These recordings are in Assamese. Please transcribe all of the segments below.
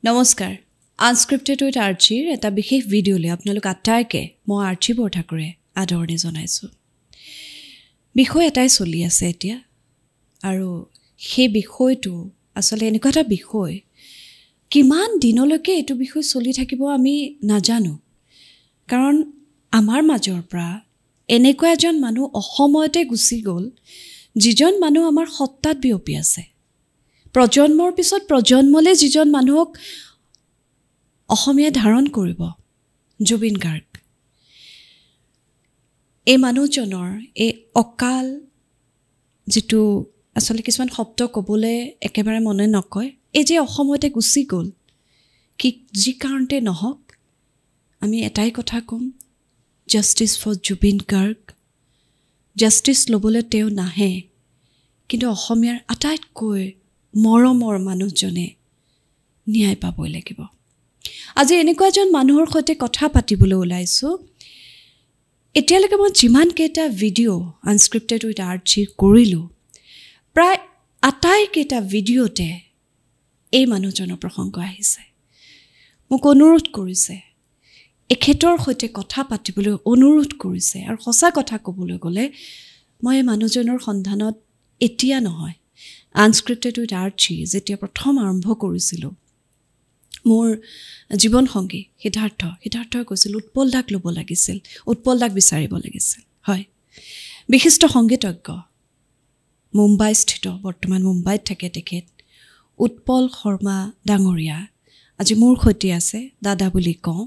নমস্কাৰ আনস্ক্ৰিপ্টেড উইথ আৰ্চিৰ এটা বিশেষ ভিডিঅ'লৈ আপোনালোক আটাইকে মই আৰ্চি বৰঠাকুৰে আদৰণি জনাইছোঁ। বিষয় এটাই চলি আছে এতিয়া আৰু সেই বিষয়টো আচলতে এনেকুৱা এটা বিষয় কিমান দিনলৈকে এইটো বিষয় চলি থাকিব আমি নাজানো। কাৰণ আমাৰ মাজৰ পৰা এনেকুৱা এজন মানুহ অসময়তে গুচি গ'ল যিজন মানুহ আমাৰ সত্তাত বিয়পি আছে। প্ৰজন্মৰ পিছত প্ৰজন্মলৈ যিজন মানুহক অসমীয়া ধাৰণ কৰিব, জুবিন গাৰ্গ। এই মানুহজনৰ এই অকাল যিটো আচলতে কিছুমান শব্দ ক'বলৈ একেবাৰে মনে নকয়, এই যে অসমতে গুচি গ'ল, কি যি কাৰণতে নহওক আমি এটাই কথা ক'ম, justice for Zubeen Garg. Justice ল'বলৈ তেওঁ নাহে, কিন্তু অসমীয়াৰ আটাইতকৈ মৰমৰ মানুহজনে ন্যায় পাবই লাগিব। আজি এনেকুৱা এজন মানুহৰ সৈতে কথা পাতিবলৈ ওলাইছোঁ। এতিয়ালৈকে মই যিমানকেইটা ভিডিঅ' আনস্ক্ৰিপ্টেড উইথ আৰ্চি কৰিলোঁ, প্ৰায় আটাইকেইটা ভিডিঅ'তে এই মানুহজনৰ প্ৰসংগ আহিছে। মোক অনুৰোধ কৰিছে, এখেতৰ সৈতে কথা পাতিবলৈ অনুৰোধ কৰিছে। আৰু সঁচা কথা ক'বলৈ গ'লে মই এই মানুহজনৰ সন্ধানত এতিয়া নহয়, আনস্ক্ৰিপ্টেড উইথ আৰ্চি যেতিয়া প্ৰথম আৰম্ভ কৰিছিলোঁ, মোৰ জীৱনসংগী সিদ্ধাৰ্থই কৈছিল উৎপল দাক ল'ব লাগিছিল, উৎপল দাক বিচাৰিব লাগিছিল। হয়, বিশিষ্ট সংগীতজ্ঞ, মুম্বাইস্থিত, বৰ্তমান মুম্বাইত থাকে তেখেত, উৎপল শৰ্মা ডাঙৰীয়া আজি মোৰ সৈতে আছে, দাদা বুলি কওঁ।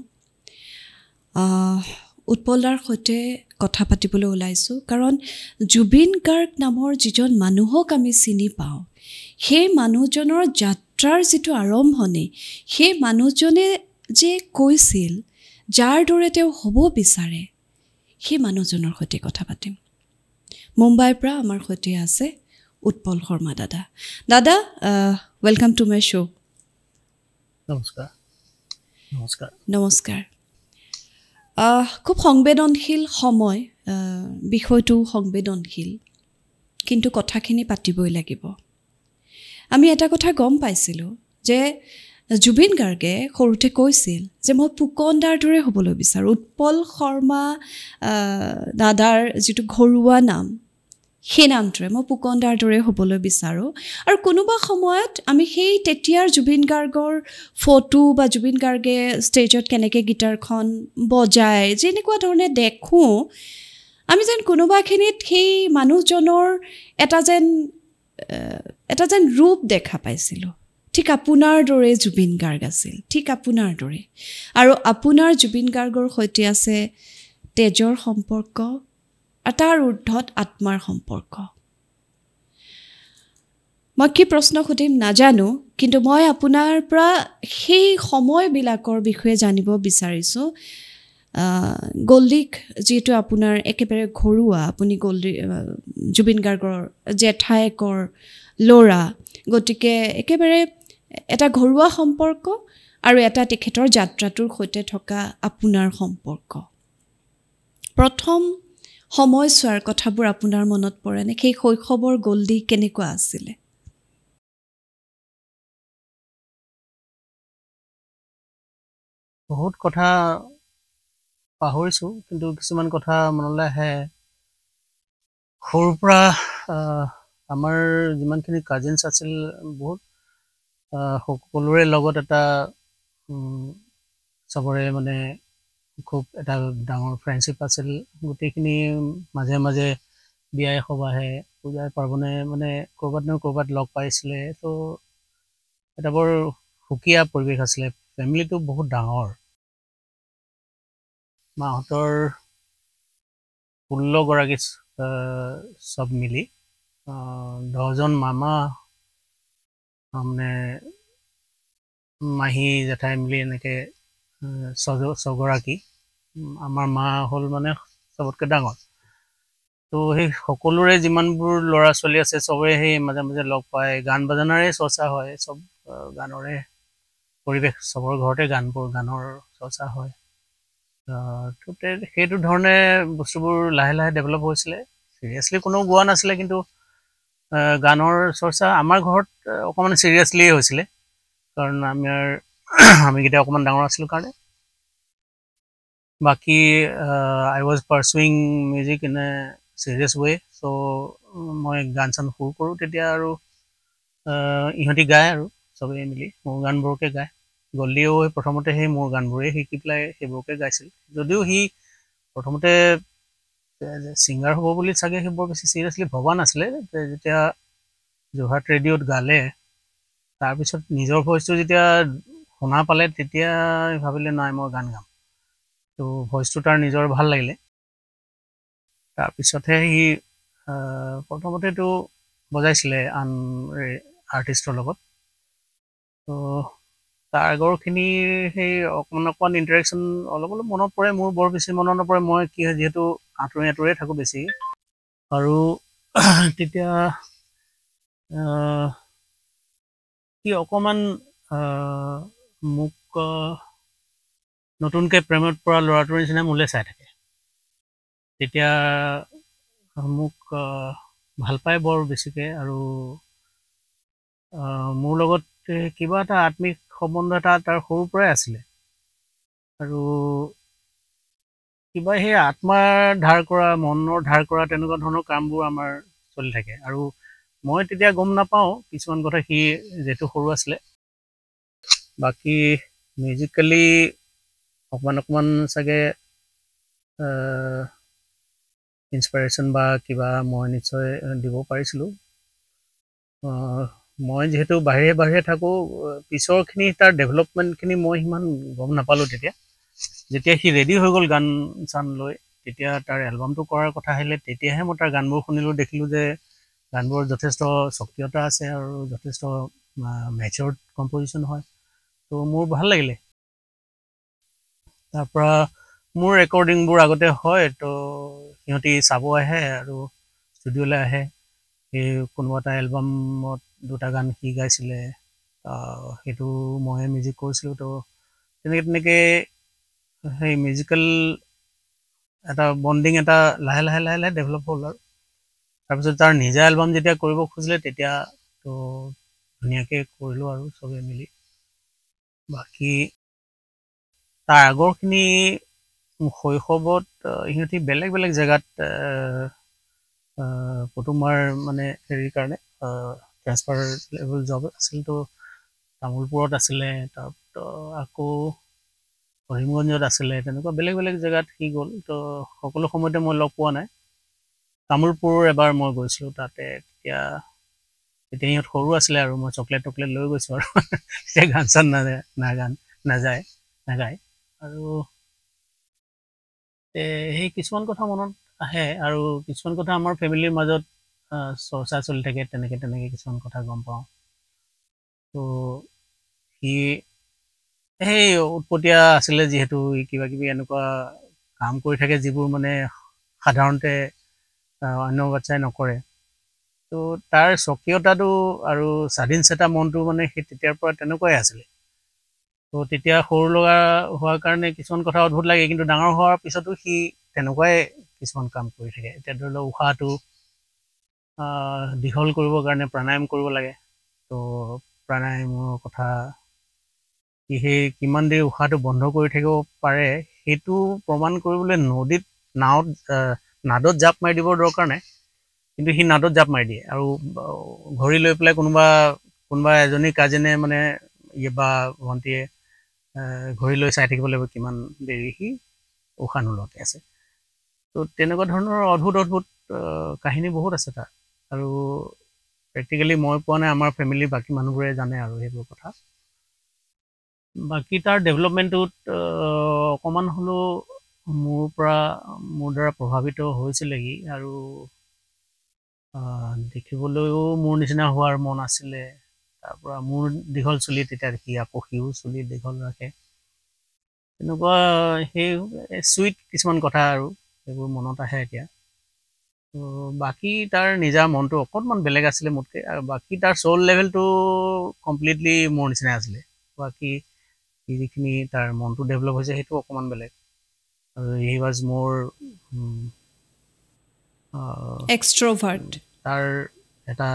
উৎপল দাৰ সৈতে কথা পাতিবলৈ ওলাইছোঁ কাৰণ জুবিন গাৰ্গ নামৰ যিজন মানুহক আমি চিনি পাওঁ, সেই মানুহজনৰ যাত্ৰাৰ যিটো আৰম্ভণি, সেই মানুহজনে যে কৈছিল যাৰ দৰে তেওঁ হ'ব বিচাৰে, সেই মানুহজনৰ সৈতে কথা পাতিম। মুম্বাইৰ পৰা আমাৰ সৈতে আছে উৎপল শৰ্মা দাদা। দাদা, ৱেলকাম টু মাই শ্ব'। নমস্কাৰ। নমস্কাৰ। নমস্কাৰ। খুব সংবেদনশীল সময়, বিষয়টো সংবেদনশীল, কিন্তু কথাখিনি পাতিবই লাগিব। আমি এটা কথা গম পাইছিলোঁ যে জুবিন গাৰ্গে সৰুতে কৈছিল যে মই ফুকন দাৰ দৰে হ'বলৈ বিচাৰোঁ। উৎপল শৰ্মা দাদাৰ যিটো ঘৰুৱা নাম, সেই নামটোৰে মই ফুকন দাৰ দৰে হ'বলৈ বিচাৰোঁ। আৰু কোনোবা সময়ত আমি সেই তেতিয়াৰ জুবিন গাৰ্গৰ ফটো বা জুবিন গাৰ্গে ষ্টেজত কেনেকৈ গীটাৰখন বজায়, যেনেকুৱা ধৰণে দেখোঁ, আমি যেন কোনোবাখিনিত সেই মানুহজনৰ এটা যেন ৰূপ দেখা পাইছিলোঁ। ঠিক আপোনাৰ দৰে জুবিন গাৰ্গ আছিল, ঠিক আপোনাৰ দৰে। আৰু আপোনাৰ জুবিন গাৰ্গৰ সৈতে আছে তেজৰ সম্পৰ্ক আৰু তাৰ ঊৰ্ধত আত্মাৰ সম্পৰ্ক। মই কি প্ৰশ্ন সুধিম নাজানো, কিন্তু মই আপোনাৰ পৰা সেই সময়বিলাকৰ বিষয়ে জানিব বিচাৰিছোঁ। গল্ডিক যিহেতু আপোনাৰ একেবাৰে ঘৰুৱা, আপুনি জুবিন গাৰ্গৰ জেঠায়েকৰ ল'ৰা, গতিকে একেবাৰে এটা ঘৰুৱা সম্পৰ্ক আৰু এটা তেখেতৰ যাত্ৰাটোৰ সৈতে থকা আপোনাৰ সম্পৰ্ক। প্ৰথম সময়ছোৱাৰ কথাবোৰ আপোনাৰ মনত পৰেনে? সেই শৈশৱৰ গল্ডি কেনেকুৱা আছিলে? বহুত কথা পাহৰিছোঁ, কিন্তু কিছুমান কথা মনলৈ আহে। সৰুৰ পৰা আমাৰ যিমানখিনি কাজিনছ আছিল, বহুত সকলোৰে লগত এটা চবৰে মানে খুব এটা ডাঙৰ ফ্ৰেণ্ডশ্বিপ আছিল। গোটেইখিনি মাজে মাজে বিয়াই সবাহে পূজাই পাৰ্বণে মানে ক'ৰবাত নহয় ক'ৰবাত লগ পাইছিলে। তো এটা বৰ সুকীয়া পৰিৱেশ আছিলে। ফেমিলিটো বহুত ডাঙৰ, মাহঁতৰ 16 গৰাকী চব মিলি 10জন মামা, মানে মাহী জেঠাই মিলি এনেকৈ 6গৰাকী। আমাৰ মা হ'ল মানে চবতকৈ ডাঙৰ। তো সেই সকলোৰে যিমানবোৰ ল'ৰা ছোৱালী আছে, চবৰে সেই মাজে মাজে লগ পায়, গান বাজানাৰে চৰ্চা হয়, চব গানৰে পৰিৱেশ, চবৰ ঘৰতে গানৰ চৰ্চা হয়। তো সেইটো ধৰণে বস্তুবোৰ লাহে লাহে ডেভেলপ হৈছিলে। চিৰিয়াছলি কোনো গোৱা নাছিলে, কিন্তু গানৰ চৰ্চা আমাৰ ঘৰত অকণমান চিৰিয়াছলিয়ে হৈছিলে। কাৰণ আমাৰ আমি কেতিয়া অকণমান ডাঙৰ আছিলোঁ কাৰণে বাকী I was pursuing music in a serious way so' মই গান চান সুৰ কৰোঁ তেতিয়া আৰু ইহঁতি গায় আৰু চবেই মিলি মোৰ গানবোৰকে গায় গল্লিও প্ৰথমতে সেই মোৰ গানবোৰেই শিকি পেলাই সেইবোৰকে গাইছিল যদিও সি প্ৰথমতে ছিংগাৰ হ'ব বুলি চাগে সি বৰ বেছি চিৰিয়াছলি ভবা নাছিলে যেতিয়া যোৰহাট ৰেডিঅ'ত গালে তাৰপিছত নিজৰ ভইচটো যেতিয়া শুনা পালে তেতিয়া ভাবিলে নাই মই গান গাম তো ভইচটো তাৰ নিজৰ ভাল লাগিলে তাৰপিছতহে সি প্ৰথমতেতো বজাইছিলে আন আৰ্টিষ্টৰ লগত তো তাৰ আগৰখিনিৰ সেই অকণমান ইণ্টাৰেকশ্যন অলপ অলপ মনত পৰে মোৰ বৰ বেছি মনত নপৰে মই কি হয় যিহেতু আঁতৰে থাকোঁ বেছি আৰু তেতিয়া সি অকণমান মোক নতুনকৈ প্ৰেমত পৰা ল'ৰাটোৰ নিচিনা মোলৈ চাই থাকে তেতিয়া মোক ভাল পায় বৰ বেছিকৈ আৰু মোৰ লগত কিবা এটা আত্মিক সম্বন্ধ এটা তাৰ সৰুৰ পৰাই আছিলে আৰু কিবা সেই আত্মাৰ ধাৰ কৰা মনৰ ধাৰ কৰা তেনেকুৱা ধৰণৰ কামবোৰ আমাৰ চলি থাকে আৰু মই তেতিয়া গম নাপাওঁ কিছুমান কথা সি যিহেতু সৰু আছিলে বাকী মিউজিকেলি অকণমান চাগে ইনস্পাইৰেশ্যন বা কিবা মই নিশ্চয় দিব পাৰিছিলোঁ মই যিহেতু বাহিৰে থাকোঁ পিছৰখিনি তাৰ ডেভেলপমেণ্টখিনি মই সিমান গম নাপালোঁ তেতিয়া যেতিয়া সি ৰেডি হৈ গ'ল গান চান লৈ তেতিয়া তাৰ এলবামটো কৰাৰ কথা আহিলে তেতিয়াহে মই তাৰ গানবোৰ শুনিলোঁ দেখিলোঁ যে গানবোৰৰ যথেষ্ট স্বকীয়তা আছে আৰু যথেষ্ট মেচিয়ৰ্ড কম্পজিশ্যন হয় তো মোৰ ভাল লাগিলে তাৰপৰা মোৰ ৰেকৰ্ডিংবোৰ আগতে হয় তো সিহঁতি চাব আহে আৰু ষ্টুডিঅ'লৈ আহে সেই কোনোবা এটা এলবামত দুটা গান সি গাইছিলে সেইটো মই মিউজিক কৰিছিলোঁ তো তেনেকৈ সেই মিউজিকেল এটা বণ্ডিং এটা লাহে লাহে ডেভেলপ হ'ল আৰু তাৰপিছত তাৰ নিজা এলবাম যেতিয়া কৰিব খুজিলে তেতিয়া তো ধুনীয়াকৈ কৰিলোঁ আৰু চবেই মিলি বাকী তাৰ আগৰখিনি শৈশৱত সিহঁতি বেলেগ জেগাত তোমাৰ মানে হেৰিৰ কাৰণে ট্ৰেন্সফাৰ লেভেল জব আছিল তো তামোলপুৰত আছিলে তাৰপিছত আকৌ কৰিমগঞ্জত আছিলে তেনেকুৱা বেলেগ জেগাত সি গ'ল তো সকলো সময়তে মই লগ পোৱা নাই তামোলপুৰ এবাৰ মই গৈছিলোঁ তাতে তেতিয়া সিহঁত সৰু আছিলে আৰু মই চকলেট লৈ গৈছোঁ আৰু তেতিয়া গান চান নাগায় আৰু সেই কিছুমান কথা মনত আহে আৰু কিছুমান কথা আমাৰ ফেমিলিৰ মাজত চৰ্চা চলি থাকে তেনেকৈ কিছুমান কথা গম পাওঁ তো সি সেই উৎপতীয়া আছিলে যিহেতু কিবা কিবি এনেকুৱা কাম কৰি থাকে যিবোৰ মানে সাধাৰণতে অন্য বাচ্ছাই নকৰে তো তাৰ স্বকীয়তাটো আৰু স্বাধীন চেতা মনটো মানে সেই তেতিয়াৰ পৰা তেনেকুৱাই আছিলে তো তেতিয়া সৰু ল'ৰা হোৱাৰ কাৰণে কিছুমান কথা অদ্ভুত লাগে কিন্তু ডাঙৰ হোৱাৰ পিছতো সি তেনেকুৱাই কিছুমান কাম কৰি থাকে এতিয়া ধৰি লওক উশাহটো দীঘল কৰিবৰ কাৰণে প্ৰাণায়াম কৰিব লাগে তো প্ৰাণায়ামৰ কথা সেই কিমান দেৰি উশাহটো বন্ধ কৰি থাকিব পাৰে সেইটো প্ৰমাণ কৰিবলৈ নাদত জাপ মাৰি দিবৰ দৰকাৰ নাই কিন্তু সি নাদত জাপ মাৰি দিয়ে আৰু ঘড়ী লৈ পেলাই কোনোবা এজনী কাজিনে মানে বা ভণ্টিয়ে ঘড়ী লৈ চাই থাকিব লাগিব কিমান দেৰি সি উশাহ নোলোৱাকৈ আছে তো তেনেকুৱা ধৰণৰ অদ্ভুত কাহিনী বহুত আছে তাৰ আৰু প্ৰেক্টিকেলি মই পোৱা নাই আমাৰ ফেমিলিৰ বাকী মানুহবোৰে জানে আৰু সেইবোৰ কথা বাকী তাৰ ডেভেলপমেণ্টটোত অকণমান হ'লেও মোৰ দ্বাৰা প্ৰভাৱিত হৈছিলেহি আৰু দেখিবলৈও মোৰ নিচিনা হোৱাৰ মন আছিলে তাৰপৰা মোৰ দীঘল চুলি তেতিয়া সিও চুলি দীঘল ৰাখে তেনেকুৱা সেই চুইট কিছুমান কথা আৰু সেইবোৰ মনত আহে এতিয়া তো বাকী তাৰ নিজা মনটো অকণমান বেলেগ আছিলে মোতকৈ আৰু বাকী তাৰ চ'ল লেভেলটো কমপ্লিটলি মোৰ নিচিনাই আছিলে বাকী যিখিনি তাৰ মনটো ডেভেলপ হৈছে সেইটো অকণমান বেলেগ আৰু হি ৱাজ মোৰ এক্সট্ৰভাৰ্ট তাৰ এটা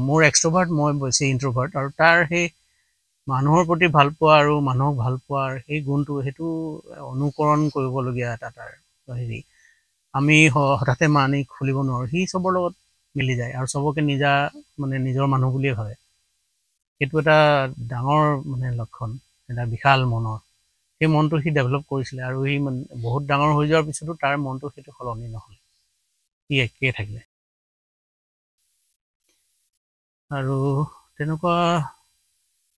মোৰ এক্সট্ৰভাৰ্ট মই বেছি ইণ্ট্ৰভাৰ্ট আৰু তাৰ সেই মানুহৰ প্ৰতি ভাল পোৱা আৰু মানুহক ভাল পোৱাৰ সেই গুণটো সেইটো অনুকৰণ কৰিবলগীয়া এটা তাৰ হেৰি আমি হঠাতে মানি খুলিব নোৱাৰোঁ সি চবৰ লগত মিলি যায় আৰু চবকে মানে নিজৰ মানুহ বুলিয়ে ভাবে সেইটো এটা ডাঙৰ মানে লক্ষণ এটা বিশাল মনৰ সেই মনটো সি ডেভেলপ কৰিছিলে আৰু সি বহুত ডাঙৰ হৈ যোৱাৰ পিছতো তাৰ মনটো সেইটো সলনি নহ'লে সি একেই থাকিলে আৰু তেনেকুৱা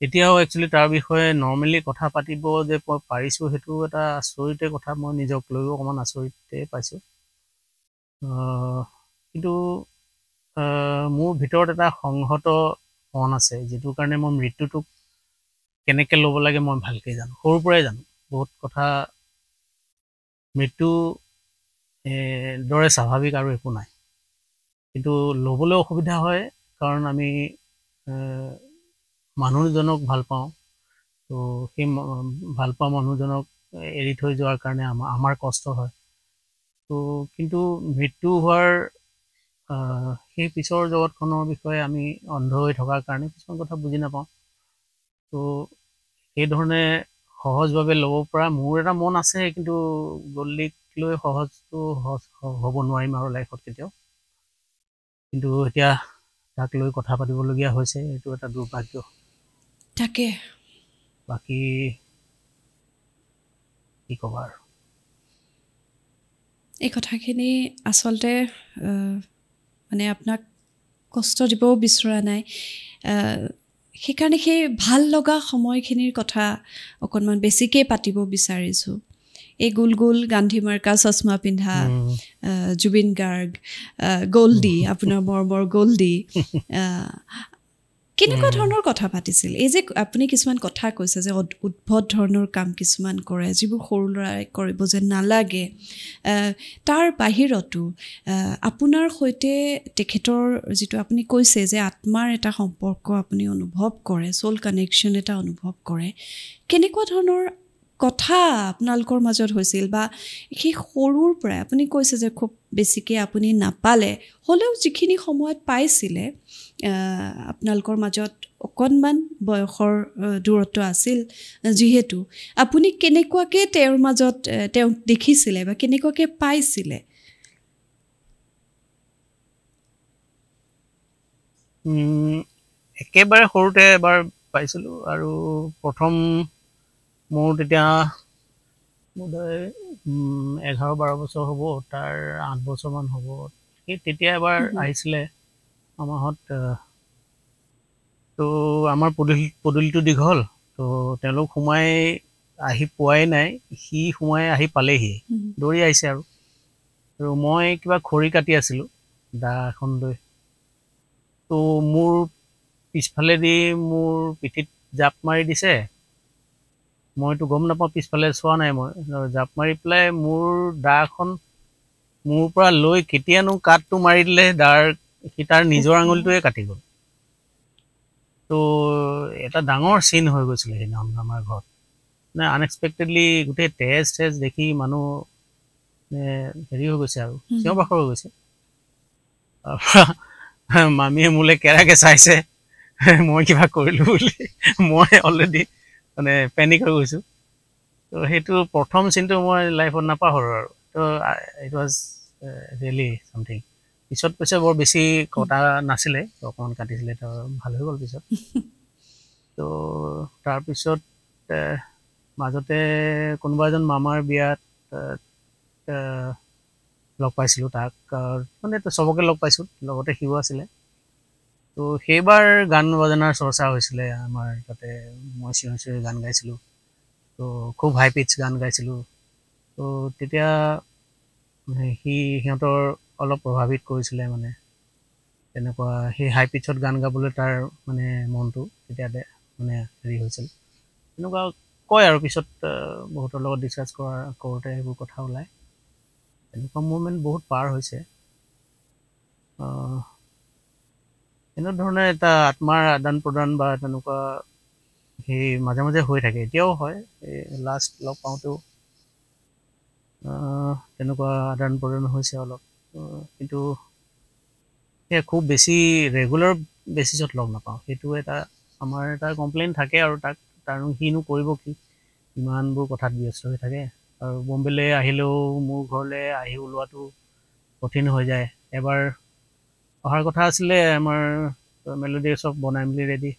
এতিয়াও একচুৱেলি তাৰ বিষয়ে নৰ্মেলি কথা পাতিব যে পাৰিছোঁ সেইটো এটা আচৰিতে কথা মই নিজক লৈও অকণমান আচৰিতে পাইছোঁ কিন্তু মোৰ ভিতৰত এটা সংহত মন আছে যিটোৰ কাৰণে মই মৃত্যুটোক কেনেকৈ ল'ব লাগে মই ভালকৈ জানো সৰুৰ পৰাই জানো বহুত কথা মৃত্যু দৰে স্বাভাৱিক আৰু একো নাই কিন্তু ল'বলৈ অসুবিধা হয় কাৰণ আমি মানুহজনক ভাল পাওঁ তো সেই ভাল পোৱা মানুহজনক এৰি থৈ যোৱাৰ কাৰণে আমাৰ কষ্ট হয় তো কিন্তু মৃত্যু হোৱাৰ সেই পিছৰ জগতখনৰ বিষয়ে আমি অন্ধ হৈ থকাৰ কাৰণে কিছুমান কথা বুজি নাপাওঁ তো সেইধৰণে সহজভাৱে ল'ব পৰা মোৰ এটা মন আছে কিন্তু গল্লিক লৈ সহজটো হ'ব নোৱাৰিম আৰু লাইফত কেতিয়াও কিন্তু এতিয়া তাক লৈ কথা পাতিবলগীয়া হৈছে এইটো এটা দুৰ্ভাগ্য তাকে বাকী কি ক'বা আৰু এই কথাখিনি আচলতে মানে আপোনাক কষ্ট দিবও বিচৰা নাই সেইকাৰণে সেই ভাল লগা সময়খিনিৰ কথা অকণমান বেছিকৈ পাতিব বিচাৰিছোঁ এই গোল গোল গান্ধী মাৰ্কা চশমা পিন্ধা জুবিন গাৰ্গ গল্ডি আপোনাৰ মৰমৰ গল্ডি কেনেকুৱা ধৰণৰ কথা পাতিছিল এই যে আপুনি কিছুমান কথা কৈছে যে উদ্ভট ধৰণৰ কাম কিছুমান কৰে যিবোৰ সৰু ল'ৰাই কৰিব যে নালাগে তাৰ বাহিৰতো আপোনাৰ সৈতে তেখেতৰ যিটো আপুনি কৈছে যে আত্মাৰ এটা সম্পৰ্ক আপুনি অনুভৱ কৰে সোল কানেকশ্যন এটা অনুভৱ কৰে কেনেকুৱা ধৰণৰ কথা আপোনালোকৰ মাজত হৈছিল বা সেই সৰুৰ পৰাই আপুনি কৈছে যে খুব বেছিকৈ আপুনি নাপালে হ'লেও যিখিনি সময়ত পাইছিলে আপোনালোকৰ মাজত অকণমান বয়সৰ দূৰত্ব আছিল যিহেতু আপুনি কেনেকুৱাকৈ তেওঁৰ মাজত তেওঁক দেখিছিলে বা কেনেকুৱাকৈ পাইছিলে একেবাৰে সৰুতে এবাৰ পাইছিলোঁ আৰু প্ৰথম মোৰ তেতিয়া বোধহয় 11-12 বছৰ হ'ব তাৰ 8 বছৰমান হ'ব সেই তেতিয়া এবাৰ আহিছিলে আমাহত তো আমাৰ পদূলিটো দীঘল তো তেওঁলোক সোমাই আহি পোৱাই নাই সি সোমাই আহি পালেহি দৌৰি আহিছে আৰু মই কিবা খৰি কাটি আছিলোঁ দা এখন লৈ তো মোৰ পিছফালেদি মোৰ পিঠিত জাপ মাৰি দিছে মইতো গম নাপাওঁ পিছফালে চোৱা নাই মই জাপ মাৰি পেলাই মোৰ দাখন মোৰ পৰা লৈ কেতিয়ানো কাঠটো মাৰি দিলে সি তাৰ নিজৰ আঙুলিটোৱে কাটি গ'ল তো এটা ডাঙৰ চিন হৈ গৈছিলে সেইদিনাখন আমাৰ ঘৰত মানে আনএক্সপেক্টেডলি গোটেই তেজ দেখি মানুহ হেৰি হৈ গৈছে আৰু চিঞৰ বাখৰ হৈ গৈছে মামীয়ে মোলৈ কেৰাকে চাইছে মই কিবা কৰিলোঁ বুলি মই অলৰেডি মানে পেনিক হৈ গৈছোঁ তো সেইটো প্ৰথম চিনটো মই লাইফত নাপাহৰোঁ আৰু তো ইট ৱাজ ৰিয়েলি ছামথিং পিছত পিছে বৰ বেছি কটা নাছিলে অকণমান কাটিছিলে তো ভাল হৈ গ'ল পিছত তো তাৰপিছত মাজতে কোনোবা এজন মামাৰ বিয়াত লগ পাইছিলোঁ তাক মানে চবকে লগ পাইছোঁ লগতে সিও আছিলে তো সেইবাৰ গান বাজনাৰ চৰ্চা হৈছিলে আমাৰ তাতে মই চিঞৰি গান গাইছিলোঁ তো খুব হাই পিটছ গান গাইছিলোঁ তো তেতিয়া সিহঁতৰ অলপ প্ৰভাৱিত কৰিছিলে মানে তেনেকুৱা সেই হাই পিটছত গান গাবলৈ তাৰ মানে মনটো তেতিয়া মানে হেৰি হৈছিল তেনেকুৱা কয় আৰু পিছত বহুতৰ লগত ডিছকাছ কৰোঁতে সেইবোৰ কথা ওলায় তেনেকুৱা মুভমেণ্ট বহুত পাৰ হৈছে এনেধৰণে এটা আত্মাৰ আদান প্ৰদান বা তেনেকুৱা সেই মাজে মাজে হৈ থাকে এতিয়াও হয় এই লাষ্ট লগ পাওঁতেও তেনেকুৱা আদান প্ৰদান হৈছে অলপ কিন্তু খুব বেছি ৰেগুলাৰ বেচিছত লগ নাপাওঁ সেইটো এটা আমাৰ এটা কমপ্লেইন থাকে আৰু তাৰ কিনো কৰিব কি ইমানবোৰ কথাত ব্যস্ত হৈ থাকে আৰু বম্বেলৈ আহিলেও মোৰ ঘৰলৈ আহি ওলোৱাটো কঠিন হৈ যায় এবাৰ অহাৰ কথা আছিলে আমাৰ মেলোডি চব বনাই মেলি ৰেডি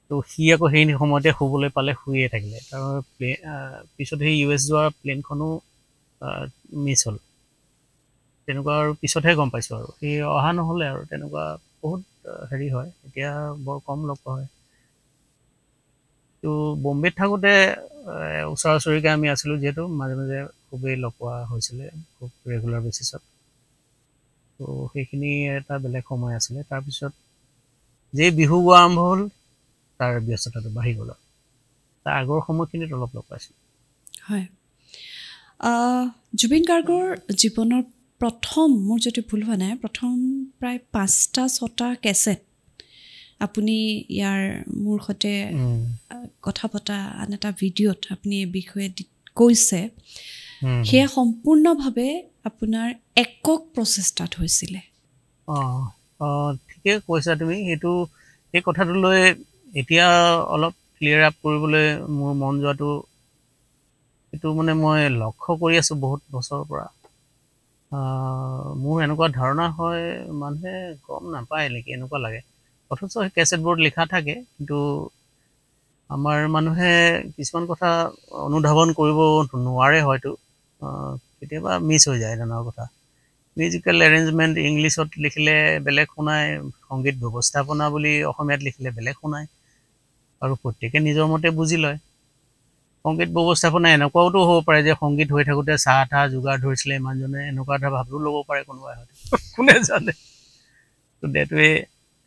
তো সি আকৌ সেই সময়তে শুবলৈ পালে শুয়ে থাকিলে তাৰ পিছত সেই US যোৱা প্লেনখনো মিছ হ'ল তেনেকুৱা আৰু পিছতহে গম পাইছোঁ আৰু সি অহা নহ'লে আৰু তেনেকুৱা বহুত হেৰি হয় এতিয়া বৰ কম লগ পোৱা হয় তো বম্বেত থাকোঁতে ওচৰা ওচৰিকৈ আমি আছিলোঁ যিহেতু মাজে মাজে খুবেই লগ পোৱা হৈছিলে খুব ৰেগুলাৰ বেচিছত তো সেইখিনি এটা বেলেগ সময় আছিলে তাৰপিছত যে বিহু গোৱা আৰম্ভ হ'ল তাৰ ব্যস্ততাটো বাঢ়ি গ'ল তাৰ আগৰ সময়খিনিত অলপ লগ পাইছিলোঁ হয় জুবিন গাৰ্গৰ জীৱনৰ প্ৰথম মোৰ যদি ভুল হোৱা নাই প্ৰথম প্ৰায় 5টা-6টা কেছেট আপুনি ইয়াৰ মোৰ সৈতে কথা পতা আন এটা ভিডিঅ'ত আপুনি এই বিষয়ে কৈছে সেয়া সম্পূৰ্ণভাৱে আপোনাৰ একক প্ৰচেষ্টাত হৈছিলে ঠিকে কৈছা তুমি সেই কথাটো লৈ এতিয়া অলপ ক্লিয়াৰ আপ কৰিবলৈ মোৰ মন যোৱাটো এইটো মানে মই লক্ষ্য কৰি আছোঁ বহুত বছৰৰ পৰা মোৰ এনেকুৱা ধাৰণা হয় মানুহে গম নাপায় নেকি এনেকুৱা লাগে অথচ সেই কেছেটবোৰত লিখা থাকে কিন্তু আমাৰ মানুহে কিছুমান কথা অনুধাৱন কৰিব নোৱাৰে হয়তো কেতিয়াবা মিছ হৈ যায় তেনেকুৱা কথা মিউজিকেল এৰেঞ্জমেণ্ট ইংলিছত লিখিলে বেলেগ শুনায় সংগীত ব্যৱস্থাপনা বুলি অসমীয়াত লিখিলে বেলেগ শুনায় আৰু প্ৰত্যেকে নিজৰ মতে বুজি লয় সংগীত ব্যৱস্থাপনা এনেকুৱাওতো হ'ব পাৰে যে সংগীত হৈ থাকোঁতে চাহ তাহ যোগাৰ ধৰিছিলে ইমানজনে এনেকুৱা এটা ভাবিও ল'ব পাৰে কোনোবাই হয়তো কোনে জানে তো ডেটোৱে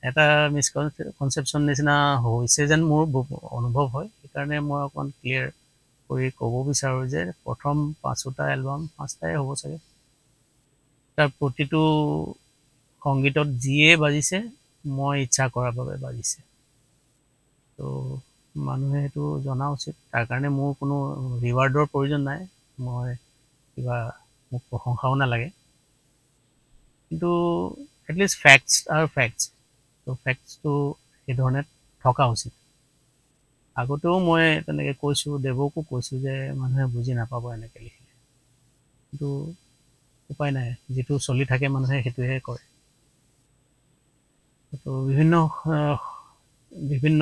এটা মিছকনচেপশ্যন নিচিনা হৈছে যেন মোৰ অনুভৱ হয় সেইকাৰণে মই অকণমান ক্লিয়াৰ কৰি ক'ব বিচাৰোঁ যে প্ৰথম 5টা এলবাম 5টাই হ'ব চাগে তাৰ প্ৰতিটো সংগীতত যিয়ে বাজিছে মই ইচ্ছা কৰাৰ বাবে বাজিছে তো মানুহে সেইটো জনা উচিত তাৰ কাৰণে মোৰ কোনো ৰিৱাৰ্ডৰ প্ৰয়োজন নাই মই কিবা মোক প্ৰশংসাও নালাগে কিন্তু এটলিষ্ট ফেক্টছ আৰু ফেক্টছ তো ফেক্টছটো সেইধৰণে থকা উচিত আগতেও মই তেনেকৈ কৈছোঁ দেৱকো কৈছোঁ যে মানুহে বুজি নাপাব এনেকৈ লিখিলে কিন্তু উপায় নাই যিটো চলি থাকে মানুহে সেইটোহে কৰে তো বিভিন্ন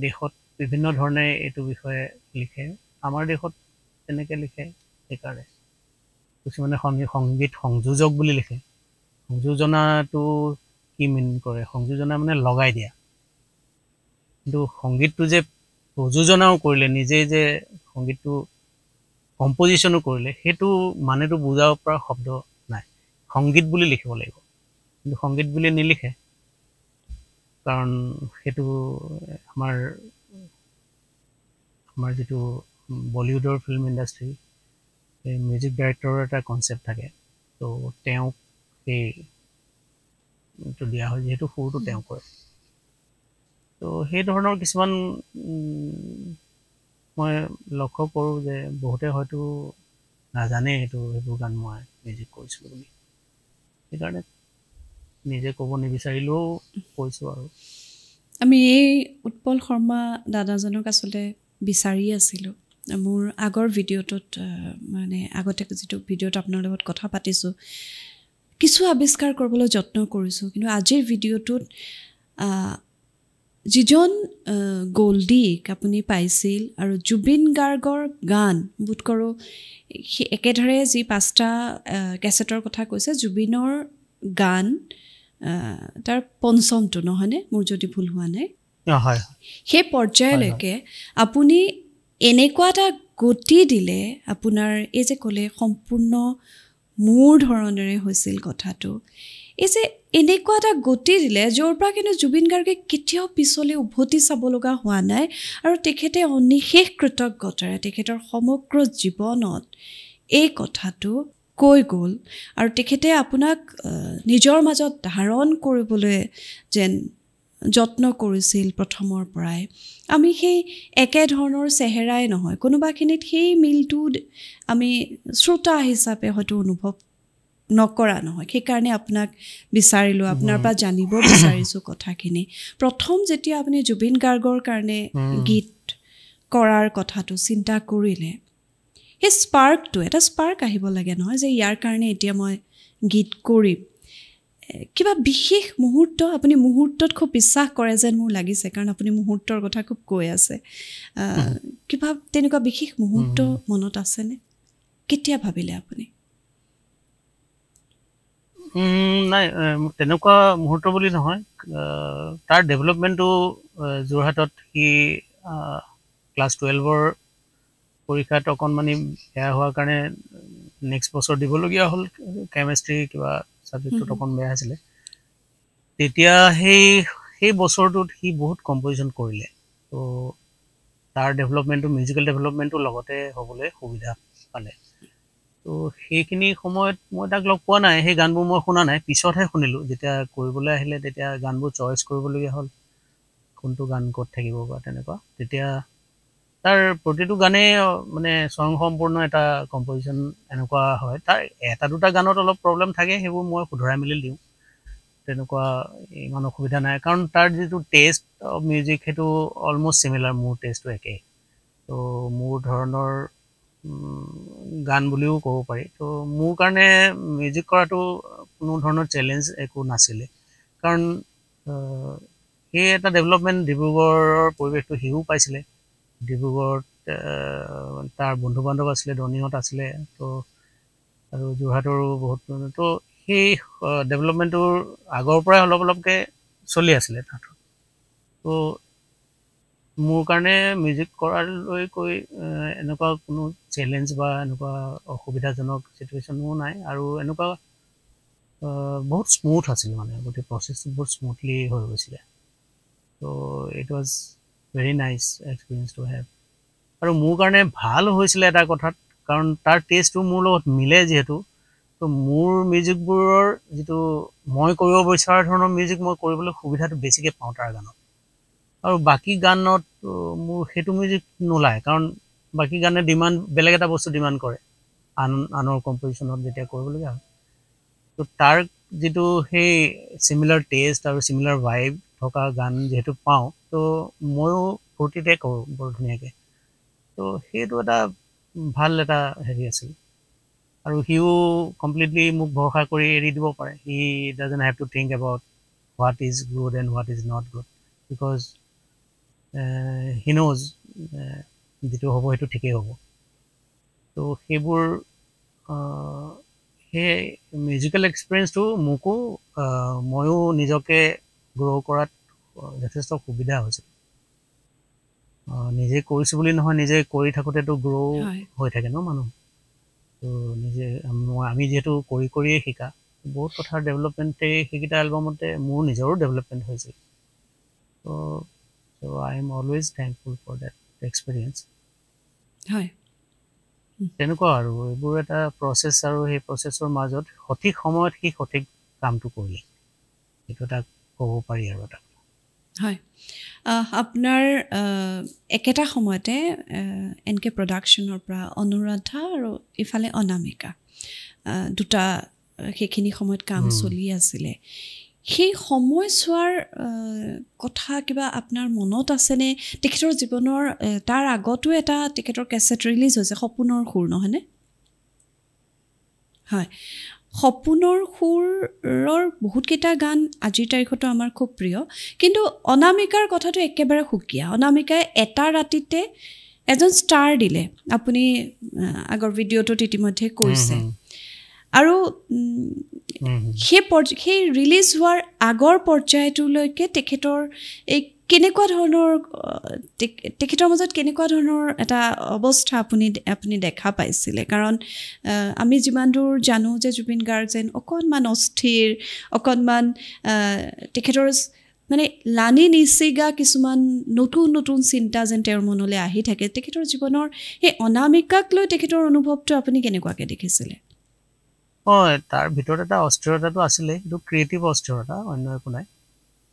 দেশত বিভিন্ন ধৰণে এইটো বিষয়ে লিখে আমাৰ দেশত তেনেকৈ লিখে সেইকাৰণে কিছুমানে সংগীত সংযোজক বুলি লিখে সংযোজনাটো কি মিন কৰে সংযোজনা মানে লগাই দিয়া কিন্তু সংগীতটো যে প্ৰযোজনাও কৰিলে নিজেই যে সংগীতটো কম্পজিশ্যনো কৰিলে সেইটো মানেতো বুজাব পৰা শব্দ নাই সংগীত বুলি লিখিব লাগিব কিন্তু সংগীত বুলি নিলিখে কাৰণ সেইটো আমাৰ যিটো বলিউডৰ ফিল্ম ইণ্ডাষ্ট্ৰী এই মিউজিক ডাইৰেক্টৰৰ এটা কনচেপ্ট থাকে তো তেওঁক সেইটো দিয়া হয় যিহেতু সুৰটো তেওঁ কৰে তো সেই ধৰণৰ কিছুমান মই লক্ষ্য কৰোঁ যে বহুতে হয়তো নাজানে সেইবোৰ গান মই মিউজিক কৰিছিলোঁ বুলি সেইকাৰণে নিজে ক'ব নিবিচাৰিলেও কৈছোঁ আৰু আমি এই উৎপল শৰ্মা দাদাজনক আচলতে বিচাৰি আছিলোঁ মোৰ আগৰ ভিডিঅ'টোত মানে আগতে যিটো ভিডিঅ'ত আপোনাৰ লগত কথা পাতিছোঁ কিছু আৱিষ্কাৰ কৰিবলৈ যত্ন কৰিছোঁ কিন্তু আজিৰ ভিডিঅ'টোত যিজন গ'ল্ডিক আপুনি পাইছিল আৰু জুবিন গাৰ্গৰ গান বোধ কৰোঁ একেধৰে যি 5টা কেছেটৰ কথা কৈছে জুবিনৰ গান তাৰ পঞ্চমটো নহয়নে মোৰ যদি ভুল হোৱা নাই হয় সেই পৰ্যায়লৈকে আপুনি এনেকুৱা এটা গতি দিলে আপোনাৰ এই যে ক'লে সম্পূৰ্ণ মোৰ ধৰণেৰে হৈছিল কথাটো এই যে এনেকুৱা এটা গতি দিলে য'ৰ পৰা কিন্তু জুবিন গাৰ্গে কেতিয়াও পিছলৈ উভতি চাব লগা হোৱা নাই আৰু তেখেতে অনিশেষ কৃতজ্ঞতাৰে তেখেতৰ সমগ্ৰ জীৱনত এই কথাটো কৈ গ'ল আৰু তেখেতে আপোনাক নিজৰ মাজত ধাৰণ কৰিবলৈ যেন যত্ন কৰিছিল প্ৰথমৰ পৰাই আমি সেই একেধৰণৰ চেহেৰাই নহয় কোনোবাখিনিত সেই মিলটো আমি শ্ৰোতা হিচাপে হয়তো অনুভৱ নকৰা নহয় সেইকাৰণে আপোনাক বিচাৰিলোঁ আপোনাৰ পৰা জানিব বিচাৰিছোঁ কথাখিনি প্ৰথম যেতিয়া আপুনি জুবিন গাৰ্গৰ কাৰণে গীত কৰাৰ কথাটো চিন্তা কৰিলে সেই স্পাৰ্কটো এটা স্পাৰ্ক আহিব লাগে নহয় যে ইয়াৰ কাৰণে এতিয়া মই গীত কৰিম কিবা বিশেষ মুহূৰ্ত আপুনি মুহূৰ্তত খুব বিশ্বাস কৰে যেন মোৰ লাগিছে কাৰণ আপুনি মুহূৰ্তৰ কথা খুব কৈ আছে কিবা তেনেকুৱা বিশেষ মুহূৰ্ত মনত আছেনে কেতিয়া ভাবিলে আপুনি নাই তেনেকুৱা মুহূৰ্ত বুলি নহয় তাৰ ডেভেলপমেণ্টটো যোৰহাটত সি ক্লাছ 12ৰ পৰীক্ষাত অকণমানি বেয়া হোৱাৰ কাৰণে নেক্সট বছৰ দিবলগীয়া হ'ল কেমেষ্ট্ৰি কিবা ছাবজেক্টটোত অকণ বেয়া আছিলে তেতিয়া সেই বছৰটোত সি বহুত কম্পজিশ্যন কৰিলে তো তাৰ ডেভেলপমেণ্টটো মিউজিকেল ডেভেলপমেণ্টটো লগতে হ'বলৈ সুবিধা পালে তো সেইখিনি সময়ত মই তাক লগ পোৱা নাই সেই গানবোৰ মই শুনা নাই পিছতহে শুনিলোঁ যেতিয়া কৰিবলৈ আহিলে তেতিয়া গানবোৰ চইচ কৰিবলগীয়া হ'ল কোনটো গান ক'ত থাকিব বা তেনেকুৱা তেতিয়া তাৰ প্ৰতিটো গানেই মানে স্বয়ংসম্পূৰ্ণ এটা কম্পজিশ্যন এনেকুৱা হয় তাৰ এটা দুটা গানত অলপ প্ৰব্লেম থাকে সেইবোৰ মই শুধৰাই মেলি দিওঁ তেনেকুৱা ইমান অসুবিধা নাই কাৰণ তাৰ যিটো টেষ্ট অফ মিউজিক সেইটো অলমষ্ট চিমিলাৰ মোৰ টেষ্টটো একেই তো মোৰ ধৰণৰ গান বুলিও ক'ব পাৰি তো মোৰ কাৰণে মিউজিক কৰাটো কোনো ধৰণৰ চেলেঞ্জ একো নাছিলে কাৰণ সেই এটা ডেভেলপমেণ্ট ডিব্ৰুগড়ৰ পৰিৱেশটো সিও পাইছিলে ডিব্ৰুগড়ত তাৰ বন্ধু বান্ধৱ আছিলে ধনীহঁত আছিলে তো আৰু যোৰহাটৰো বহুত তো সেই ডেভেলপমেণ্টটোৰ আগৰ পৰাই অলপ অলপকৈ চলি আছিলে তাহাঁতৰ তো মোৰ কাৰণে মিউজিক কৰালৈ কৈ এনেকুৱা কোনো চেলেঞ্জ বা এনেকুৱা অসুবিধাজনক চিটুৱেশ্যনো নাই আৰু এনেকুৱা বহুত স্মুথ আছিল মানে গোটেই প্ৰচেছটো বহুত স্মুথলি হৈ গৈছিলে তো it was very nice experience to have আৰু মোৰ কাৰণে ভাল হৈছিলে এটা কথাত কাৰণ তাৰ টেষ্টটো মোৰ লগত মিলে যিহেতু তো মোৰ মিউজিকবোৰৰ যিটো মই কৰিব বিচৰা ধৰণৰ মিউজিক মই কৰিবলৈ সুবিধাটো বেছিকৈ পাওঁ তাৰ গানত আৰু বাকী গানত মোৰ সেইটো মিউজিক নোলায় কাৰণ বাকী গানে ডিমাণ্ড বেলেগ এটা বস্তু ডিমাণ্ড কৰে আনৰ কম্পজিশ্যনত যেতিয়া কৰিবলগীয়া হয় তো তাৰ যিটো সেই চিমিলাৰ টেষ্ট আৰু চিমিলাৰ ভাইব থকা গান যিহেতু পাওঁ তো ময়ো ফূৰ্তিতে কৰোঁ বৰ ধুনীয়াকৈ তো সেইটো এটা ভাল এটা হেৰি আছিল আৰু সিও কমপ্লিটলি মোক ভৰসা কৰি এৰি দিব পাৰে he doesn't have to think about what is good and what is not good because he knows যিটো হ'ব সেইটো ঠিকেই হ'ব তো সেইবোৰ সেই মিউজিকেল এক্সপিৰিয়েঞ্চটো মোকো ময়ো নিজকে গ্ৰ' কৰাত যথেষ্ট সুবিধা হৈছিল নিজে কৰিছোঁ বুলি নহয় নিজে কৰি থাকোঁতেতো গ্ৰ' হৈ থাকে ন মানুহ তো নিজে আমি যিহেতু কৰিয়ে শিকা বহুত কথাৰ ডেভেলপমেণ্টেই সেইকেইটা এলবামতে মোৰ নিজৰো ডেভেলপমেণ্ট হৈছিল তো I am always thankful for that experience হয় তেনেকুৱা আৰু এইবোৰ এটা প্ৰচেছ আৰু সেই প্ৰচেছৰ মাজত সঠিক সময়ত সি সঠিক কামটো কৰিলে সেইটো এটা ক'ব পাৰি আৰু এটা হয় আপোনাৰ একেটা সময়তে এন কে প্ৰডাকশ্যনৰ পৰা অনুৰাধা আৰু ইফালে অনামিকা দুটা সেইখিনি সময়ত কাম চলি আছিলে সেই সময়ছোৱাৰ কথা কিবা আপোনাৰ মনত আছেনে তেখেতৰ জীৱনৰ তাৰ আগতো এটা তেখেতৰ কেছেট ৰিলিজ হৈছে সপোনৰ সুৰ নহয়নে হয় সপোনৰ সুৰৰ বহুতকেইটা গান আজিৰ তাৰিখতো আমাৰ খুব প্ৰিয় কিন্তু অনামিকাৰ কথাটো একেবাৰে সুকীয়া অনামিকাই এটা ৰাতিতে এজন ষ্টাৰ দিলে আপুনি আগৰ ভিডিঅ'টোত ইতিমধ্যে কৈছে আৰু সেই ৰিলিজ হোৱাৰ আগৰ পৰ্যায়টোলৈকে তেখেতৰ এই কেনেকুৱা ধৰণৰ তেখেতৰ মাজত কেনেকুৱা ধৰণৰ এটা অৱস্থা আপুনি দেখা পাইছিলে কাৰণ আমি যিমান দূৰ জানো যে জুবিন গাৰ্গ যেন অকণমান অস্থিৰ অকণমান তেখেতৰ মানে লানি নিচিগা কিছুমান নতুন নতুন চিন্তা যেন তেওঁৰ মনলৈ আহি থাকে তেখেতৰ জীৱনৰ সেই অনামিকাক লৈ তেখেতৰ অনুভৱটো আপুনি কেনেকুৱাকৈ দেখিছিলে হয় তাৰ ভিতৰত এটা অস্থিৰতাটো আছিলে সেইটো ক্ৰিয়েটিভ অস্থিৰতা অন্য একো নাই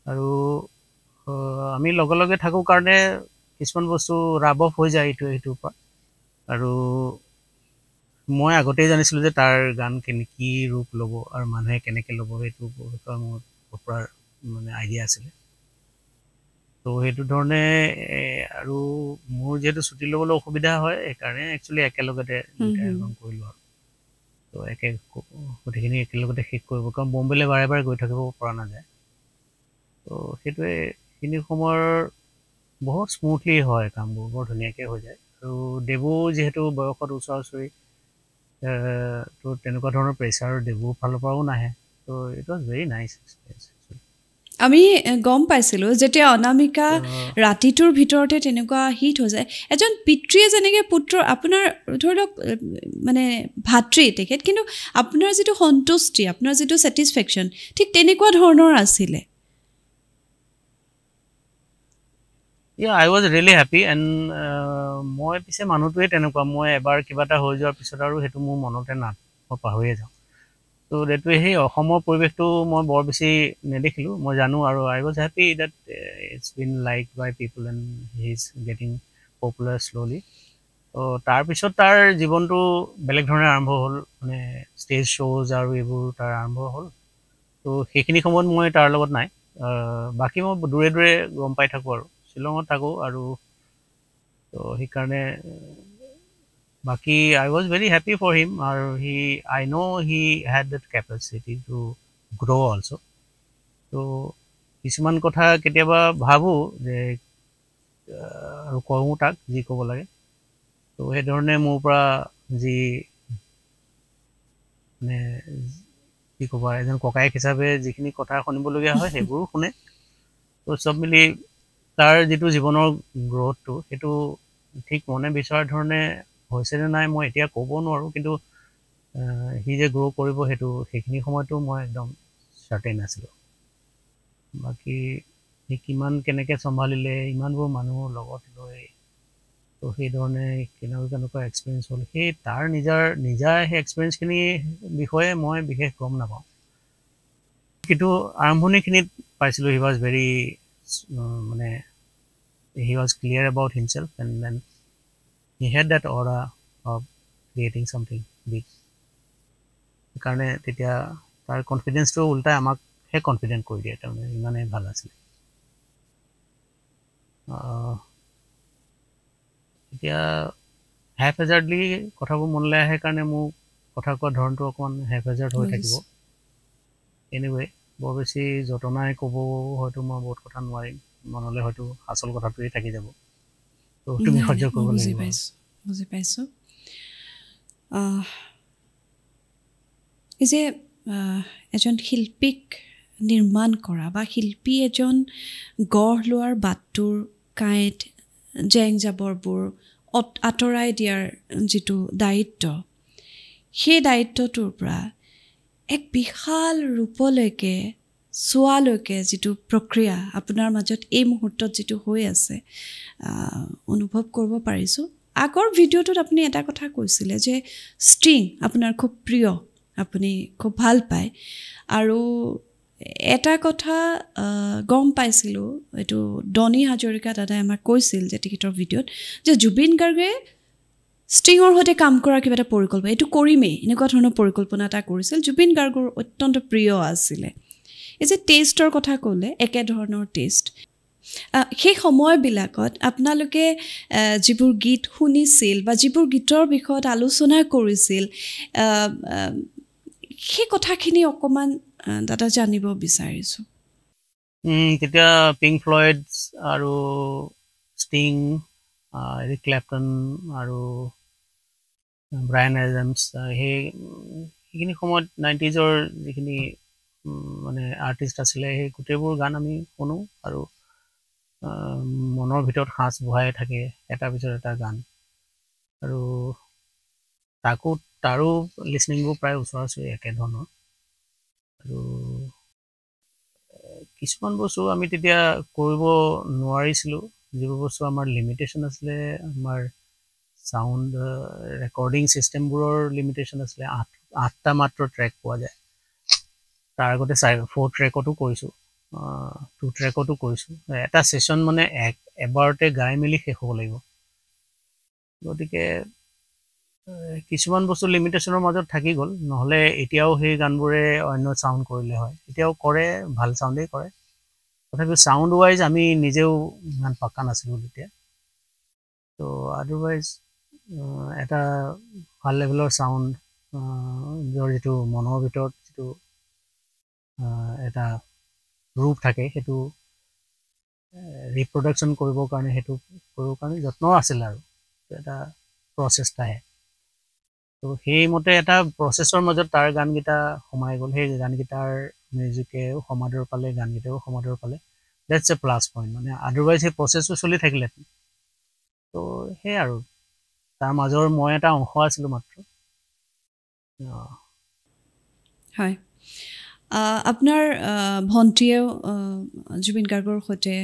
আৰু আমি লগে লগে থাকোঁ কাৰণে কিছুমান বস্তু ৰাব অফ হৈ যায় ইটোৰ পৰা আৰু মই আগতেই জানিছিলোঁ যে তাৰ গান কি ৰূপ ল'ব আৰু মানুহে কেনেকৈ ল'ব সেইটো বিষয়ে মোৰ পুৰা মানে আইডিয়া আছিলে তো সেইটো ধৰণে আৰু মোৰ যিহেতু ছুটি ল'বলৈ অসুবিধা হয় সেইকাৰণে একচুৱেলি একেলগতে দুইটা এলবাম কৰিলোঁ আৰু তো গোটেইখিনি একেলগতে শেষ কৰিব কাৰণ বম্বেলৈ বাৰে বাৰে গৈ থাকিব পৰা নাযায় তো সেইটোৱে সেইখিনি সময়ৰ বহুত স্মুথলি হয় কামবোৰ বৰ ধুনীয়াকৈ হৈ যায় আৰু দেৱো যিহেতু বয়সত ওচৰা ওচৰি তো তেনেকুৱা ধৰণৰ প্ৰেছাৰ দেৱৰ ফালৰ পৰাও নাহে তো it was very nice experience আমি গম পাইছিলোঁ যেতিয়া অনামিকা ৰাতিটোৰ ভিতৰতে তেনেকুৱা হিট হৈ যায় এজন পিতৃয়ে যেনেকৈ পুত্ৰ আপোনাৰ ধৰি লওক মানে ভাতৃ তেখেত কিন্তু আপোনাৰ যিটো সন্তুষ্টি আপোনাৰ যিটো ছেটিছফেকশ্যন ঠিক তেনেকুৱা ধৰণৰ আছিলে আই ৱাজ ৰিয়েলি হেপী এণ্ড মই পিছে মানুহটোৱে তেনেকুৱা মই এবাৰ কিবা এটা হৈ যোৱাৰ পিছত আৰু সেইটো মোৰ মনতে মই পাহৰিয়ে যাওঁ তো সেইটোৱে সেই অসমৰ পৰিৱেশটো মই বৰ বেছি নেদেখিলোঁ মই জানো আৰু I was happy that it's been like by people and he is getting popular slowly তো তাৰপিছত তাৰ জীৱনটো বেলেগ ধৰণে আৰম্ভ হ'ল মানে ষ্টেজ শ্ব'জ আৰু এইবোৰ তাৰ আৰম্ভ হ'ল তো সেইখিনি সময়ত মই তাৰ লগত নাই বাকী মই দূৰে দূৰে গম পাই থাকোঁ আৰু শ্বিলঙত থাকোঁ আৰু তো সেইকাৰণে বাকি I was very happy for him or I know he had that capacity to grow also so কিছুমান কথা কেতিয়াবা ভাবো যে আৰু কওঁ তাক যি ক'ব লাগে তো সেই ধৰণে মোৰ পৰা যি মানে কি ক'বা এজন ককায়েক হিচাপে যিখিনি কথা শুনিবলগীয়া হয় সেইবোৰো শুনে তো চব মিলি তাৰ যিটো জীৱনৰ গ্ৰথটো সেইটো ঠিক মনে বিচৰাৰ ধৰণে হৈছে নে নাই মই এতিয়া ক'ব নোৱাৰোঁ কিন্তু সি যে গ্ৰ' কৰিব সেইখিনি সময়তো মই একদম চাৰ্টেইন আছিলোঁ বাকী সি কিমান কেনেকৈ চম্ভালিলে ইমানবোৰ মানুহ লগত লৈ তো সেইধৰণে কেনেকুৱা এক্সপিৰিয়েঞ্চ হ'ল সেই তাৰ নিজা সেই এক্সপিৰিয়েঞ্চখিনি বিষয়ে মই বিশেষ গম নাপাওঁ কিন্তু আৰম্ভণিখিনিত পাইছিলোঁ হি ৱাজ ভেৰি মানে he was clear about himself and then he had that aura of creating something big সেইকাৰণে তেতিয়া তাৰ কনফিডেন্সটো উল্টাই আমাকহে কনফিডেন্ট কৰি দিয়ে তাৰমানে ইমানেই ভাল আছিলে এতিয়া হেপহেজাৰ্ডলি কথাবোৰ মনলৈ আহে কাৰণে মোৰ কথা কোৱা ধৰণটো অকণমান হেপহেজাৰ্ড হৈ থাকিব এনিৱে বৰ বেছি যতনাই ক'ব হয়তো মই বহুত কথা নোৱাৰিম মনলৈ হয়তো আচল কথাটোৱে থাকি যাব তো তুমি সহ্য কৰিব লাগিব বুজি পাইছোঁ এই যে এজন শিল্পীক নিৰ্মাণ কৰা বা শিল্পী এজন গঢ় লোৱাৰ বাটটোৰ কাঁইট জেং জাবৰবোৰ আঁতৰাই দিয়াৰ যিটো দায়িত্ব সেই দায়িত্বটোৰ পৰা এক বিশাল ৰূপলৈকে চোৱালৈকে যিটো প্ৰক্ৰিয়া আপোনাৰ মাজত এই মুহূৰ্তত যিটো হৈ আছে অনুভৱ কৰিব পাৰিছোঁ আগৰ ভিডিঅ'টোত আপুনি এটা কথা কৈছিলে যে ষ্ট্ৰিং আপোনাৰ খুব প্ৰিয় আপুনি খুব ভাল পায় আৰু এটা কথা গম পাইছিলোঁ এইটো ডনি হাজৰিকা দাদাই আমাক কৈছিল যে তেখেতৰ ভিডিঅ'ত যে জুবিন গাৰ্গে ষ্ট্ৰিঙৰ সৈতে কাম কৰাৰ কিবা এটা পৰিকল্পনা এইটো কৰিমেই এনেকুৱা ধৰণৰ পৰিকল্পনা এটা কৰিছিল জুবিন গাৰ্গৰ অত্যন্ত প্ৰিয় আছিলে এই যে টেষ্টৰ কথা ক'লে একেধৰণৰ টেষ্ট সেই সময়বিলাকত আপোনালোকে যিবোৰ গীত শুনিছিল বা যিবোৰ গীতৰ বিষয়ত আলোচনা কৰিছিল সেই কথাখিনি অকণমান দাদা জানিব বিচাৰিছোঁ তেতিয়া পিংক ফ্লয়েড আৰু ষ্টিং এৰিক ক্লেপটন আৰু ব্ৰায়ান এডামছ সেইখিনি সময়ত 90s যিখিনি মানে আৰ্টিষ্ট আছিলে সেই গোটেইবোৰ গান আমি শুনো আৰু মনৰ ভিতৰত সাঁচ বহাই থাকে এটাৰ পিছত এটা গান আৰু তাৰো লিচনিংবোৰ প্ৰায় ওচৰা ওচৰি একেধৰণৰ আৰু কিছুমান বস্তু আমি তেতিয়া কৰিব নোৱাৰিছিলোঁ যিবোৰ বস্তু আমাৰ লিমিটেশ্যন আছিলে আমাৰ চাউণ্ড ৰেকৰ্ডিং ছিষ্টেমবোৰৰ লিমিটেশ্যন আছিলে 8টা মাত্ৰ ট্ৰেক পোৱা যায় তাৰ আগতে 4 ট্ৰেকতো কৰিছোঁ 2 ট্ৰেকতো কৰিছোঁ এটা ছেশ্যন মানে এবাৰতে গাই মেলি শেষ হ'ব লাগিব গতিকে কিছুমান বস্তু লিমিটেশ্যনৰ মাজত থাকি গ'ল, নহ'লে এতিয়াও সেই গানবোৰে অন্য চাউণ্ড কৰিলে হয়, এতিয়াও কৰে, ভাল চাউণ্ডেই কৰে। তথাপিও চাউণ্ড ৱাইজ আমি নিজেও ইমান পাক্কা নাছিলোঁ তেতিয়া। ত' আদাৰৱাইজ এটা ভাল লেভেলৰ চাউণ্ড, নিজৰ যিটো মনৰ ভিতৰত যিটো এটা ৰূপ থাকে, সেইটো ৰিপ্ৰডাকশ্যন কৰিবৰ কাৰণে, সেইটো কৰিবৰ কাৰণে যত্ন আছিল আৰু এটা প্ৰচেষ্টাহে। তো সেইমতে এটা প্ৰচেছৰ মাজত তাৰ গানকেইটা সোমাই গ'ল, সেই গানকেইটাৰ মিউজিকেও সমাদৰ পালে, গানকেইটাও সমাদৰ পালে, ডেটছ এ প্লাছ পইণ্ট। মানে আদাৰৱাইজ সেই প্ৰচেছটো চলি থাকিলে। তো সেই আৰু তাৰ মাজৰ মই এটা অংশ আছিলোঁ মাত্ৰ। হয়, আপোনাৰ ভণ্টীয়েও জুবিন গাৰ্গৰ সৈতে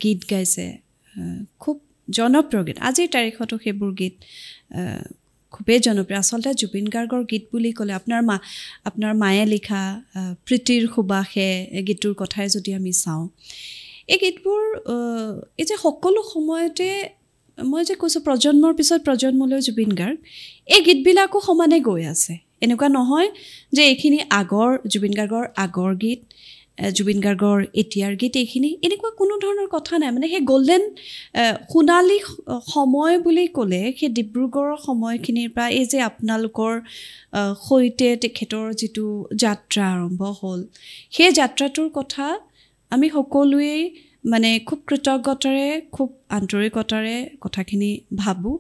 গীত গাইছে, খুব জনপ্ৰিয় গীত, আজিৰ তাৰিখতো সেইবোৰ গীত খুবেই জনপ্ৰিয়। আচলতে জুবিন গাৰ্গৰ গীত বুলি ক'লে আপোনাৰ মায়ে লিখা প্ৰীতিৰ সুবাসে গীতটোৰ কথাই যদি আমি চাওঁ, এই গীতবোৰ এই যে সকলো সময়তে মই যে কৈছোঁ প্ৰজন্মৰ পিছত প্ৰজন্মলৈ জুবিন গাৰ্গ, এই গীতবিলাকো সমানে গৈ আছে। এনেকুৱা নহয় যে এইখিনি আগৰ জুবিন গাৰ্গৰ আগৰ গীত, জুবিন গাৰ্গৰ এতিয়াৰ গীত, এইখিনি এনেকুৱা কোনো ধৰণৰ কথা নাই। মানে সেই গল্ডেন সোণালী সময় বুলি ক'লে সেই ডিব্ৰুগড়ৰ সময়খিনিৰ পৰা এই যে আপোনালোকৰ সৈতে তেখেতৰ যিটো যাত্ৰা আৰম্ভ হ'ল, সেই যাত্ৰাটোৰ কথা আমি সকলোৱেই মানে খুব কৃতজ্ঞতাৰে, খুব আন্তৰিকতাৰে কথাখিনি ভাবোঁ।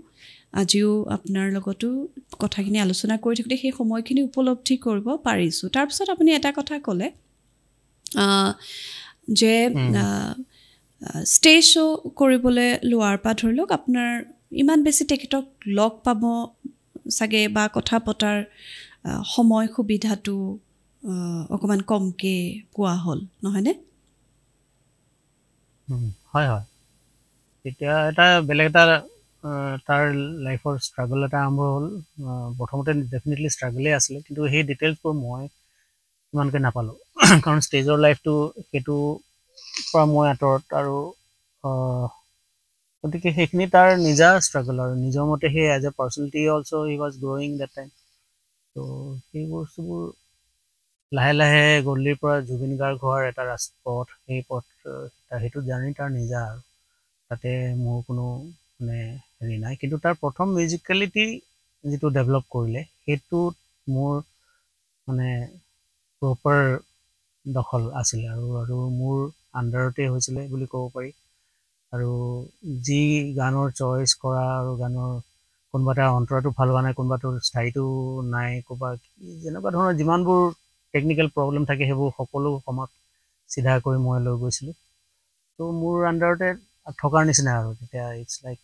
আজিও আপোনাৰ লগতো কথাখিনি আলোচনা কৰি থাকোঁতে সেই সময়খিনি উপলব্ধি কৰিব পাৰিছোঁ। তাৰপিছত আপুনি এটা কথা ক'লে যে ষ্টেজ শ্ব' কৰিবলৈ লোৱাৰ পৰা ধৰি লওক আপোনাৰ ইমান বেছি তেখেতক লগ পাব চাগে বা কথা পতাৰ সময় সুবিধাটো অকণমান কমকৈ পোৱা হ'ল, নহয়নে? হয় হয়, তেতিয়া এটা বেলেগ এটা তাৰ লাইফৰ ষ্ট্ৰাগল এটা আৰম্ভ হ'ল। প্ৰথমতে ডেফিনেটলি ষ্ট্ৰাগলেই আছিলে, কিন্তু সেই ডিটেইলছবোৰ মই ইমানকৈ নাপালোঁ, কাৰণ ষ্টেজৰ লাইফটো সেইটো পৰা মই আঁতৰত, আৰু গতিকে সেইখিনি তাৰ নিজা ষ্ট্ৰাগল আৰু নিজৰ মতে সেই as a personality also' he was growing that time. ত' সেই বস্তুবোৰ লাহে লাহে গল্লিৰ পৰা জুবিন গাৰ্গ হোৱাৰ এটা পথ, সেই পথ সেইটো জাৰ্ণি তাৰ নিজা, আৰু তাতে মোৰ কোনো মানে হেৰি নাই। কিন্তু তাৰ প্ৰথম মিউজিকেলিটি যিটো ডেভেলপ কৰিলে, সেইটোত মোৰ মানে প্ৰপাৰ দখল আছিলে, আৰু মোৰ আণ্ডাৰতে হৈছিলে বুলি ক'ব পাৰি। আৰু যি গানৰ চইচ কৰা, আৰু গানৰ কোনোবা এটা অন্তৰাটো ভাল হোৱা নাই, কোনোবাটো স্থায়ীটো নাই, ক'ৰবাত যেনেকুৱা ধৰণৰ যিমানবোৰ টেকনিকেল প্ৰব্লেম থাকে, সেইবোৰ সকলো সময়ত চিধা কৰি মই লৈ গৈছিলোঁ। ত' মোৰ আণ্ডাৰতে থকাৰ নিচিনা আৰু তেতিয়া ইটছ লাইক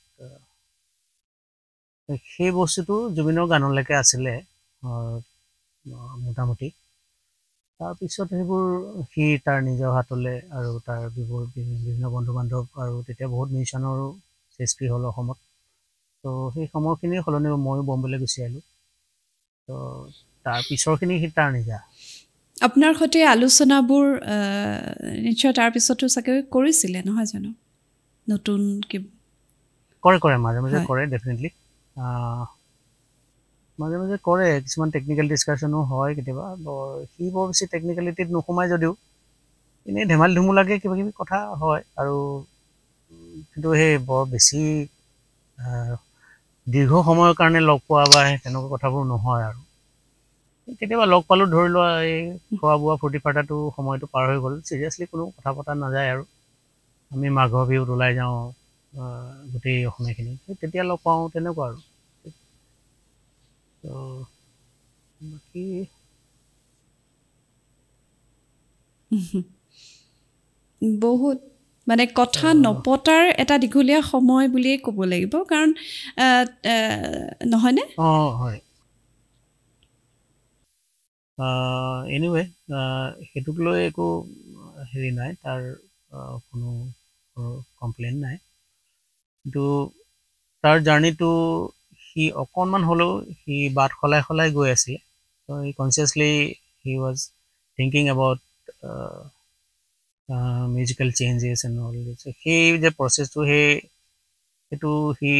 সেই বস্তুটো জুবিনৰ গানলৈকে আছিলে মোটামুটি। তাৰপিছত সেইবোৰ সি তাৰ নিজৰ হাতলৈ, আৰু তাৰ বিভিন্ন বন্ধু বান্ধৱ, আৰু তেতিয়া বহুত মিউজিচিয়ানৰো সৃষ্টি হ'ল অসমত। ত' সেই সময়খিনি সলনি ময়ো বম্বেলৈ গুচি আহিলোঁ। ত' তাৰ পিছৰখিনি সি তাৰ নিজা। আপোনাৰ সৈতে আলোচনাবোৰ নিশ্চয় তাৰপিছতো চাগে কৰিছিলে, নহয় জানো? নতুন কৰে মাজে মাজে কৰে, ডেফিনেটলি মাজে মাজে কৰে। কিছুমান টেকনিকেল ডিছকাশ্যনো হয় কেতিয়াবা, সি বৰ বেছি টেকনিকেলিটিত নোসোমাই যদিও এনেই ধেমালি ধুমুলাকৈ কিবা কিবি কথা হয়, আৰু কিন্তু সেই বৰ বেছি দীৰ্ঘ সময়ৰ কাৰণে লগ পোৱা বা তেনেকুৱা কথাবোৰ নহয়। আৰু কেতিয়াবা লগ পালোঁ, ধৰি লোৱা এই খোৱা বোৱা ফূৰ্তি ফাৰ্তাটো সময়টো পাৰ হৈ গ'ল, চিৰিয়াছলি কোনো কথা পতা নাযায়, আৰু আমি মাঘৰ বিহুত ওলাই যাওঁ গোটেই অসমীয়াখিনি, তেতিয়া লগ পাওঁ, তেনেকুৱা আৰু। বাকী বহুত মানে কথা নপতাৰ এটা দীঘলীয়া সময় বুলিয়েই ক'ব লাগিব, কাৰণ নহয়নে? হয়। এনিৱে সেইটোক লৈ একো হেৰি নাই, তাৰ কোনো কমপ্লেইন নাই। কিন্তু তাৰ জাৰ্ণিটো সি অকণমান হ'লেও সি বাট সলাই সলাই গৈ আছিলে। ত' সি consciously he was thinking about musical changes and all this. সেই যে প্ৰচেছটো সেইটো সি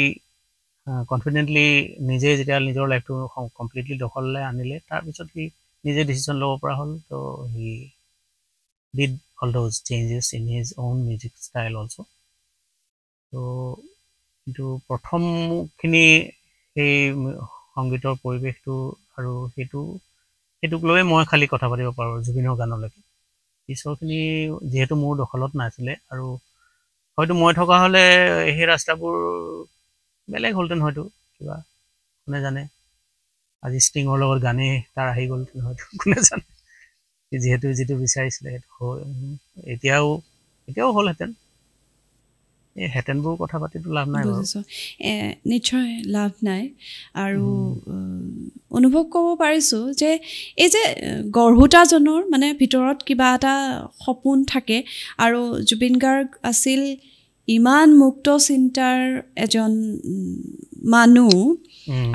কনফিডেণ্টলি নিজে যেতিয়া নিজৰ লাইফটো কমপ্লিটলি দখললৈ আনিলে তাৰপিছত সি নিজে ডিচিশ্যন ল'ব পৰা হ'ল তো he did all those changes in his on music style also' তো কিন্তু প্ৰথমখিনি সেই সংগীতৰ পৰিৱেশটো আৰু সেইটোক লৈয়ে মই খালি কথা পাতিব পাৰোঁ জুবিনৰ গানলৈকে পিছৰখিনি যিহেতু মোৰ দখলত নাছিলে আৰু হয়তো মই থকা হ'লে সেই ৰাস্তাবোৰ বেলেগ হ'লহেঁতেন হয়তো কিবা কোনে জানে আজি ষ্টিঙৰ লগত গানেই তাৰ আহি গ'লহেঁতেন হয়তো কোনে জানে যিহেতু যিটো বিচাৰিছিলে সেইটো এতিয়াও হ'লহেঁতেন এই হেঁতেনবোৰ কথা পাতিতো লাভ নাই বাৰু বুজিছোঁ নিশ্চয় লাভ নাই আৰু অনুভৱ কৰিব পাৰিছোঁ যে এই যে গঢ়োতাজনৰ মানে ভিতৰত কিবা এটা সপোন থাকে আৰু জুবিন গাৰ্গ আছিল ইমান মুক্ত চিন্তাৰ এজন মানুহ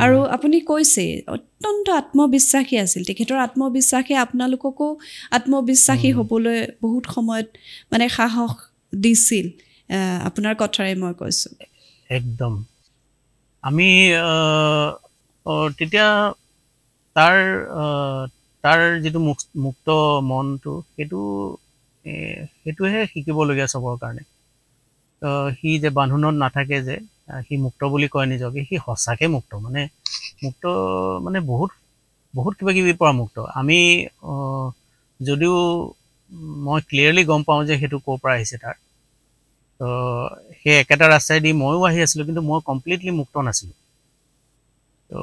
আৰু আপুনি কৈছে অত্যন্ত আত্মবিশ্বাসী আছিল তেখেতৰ আত্মবিশ্বাসে আপোনালোককো আত্মবিশ্বাসী হ'বলৈ বহুত সময়ত মানে সাহস দিছিল আপোনাৰ কথাৰে মই কৈছোঁ একদম আমি তেতিয়া তাৰ যিটো মুক্ত মনটো সেইটোহে শিকিবলগীয়া চবৰ কাৰণে সি যে বান্ধোনত নাথাকে যে সি মুক্ত বুলি কয় নিজকে সি সঁচাকৈ মুক্ত মানে বহুত বহুত কিবা কিবিৰ পৰা মুক্ত আমি যদিও মই ক্লিয়াৰলি গম পাওঁ যে সেইটো ক'ৰ পৰা আহিছে তাৰ তো সেই একেটা ৰাস্তাইদি ময়ো আহি আছিলোঁ কিন্তু মই কমপ্লিটলি মুক্ত নাছিলোঁ তো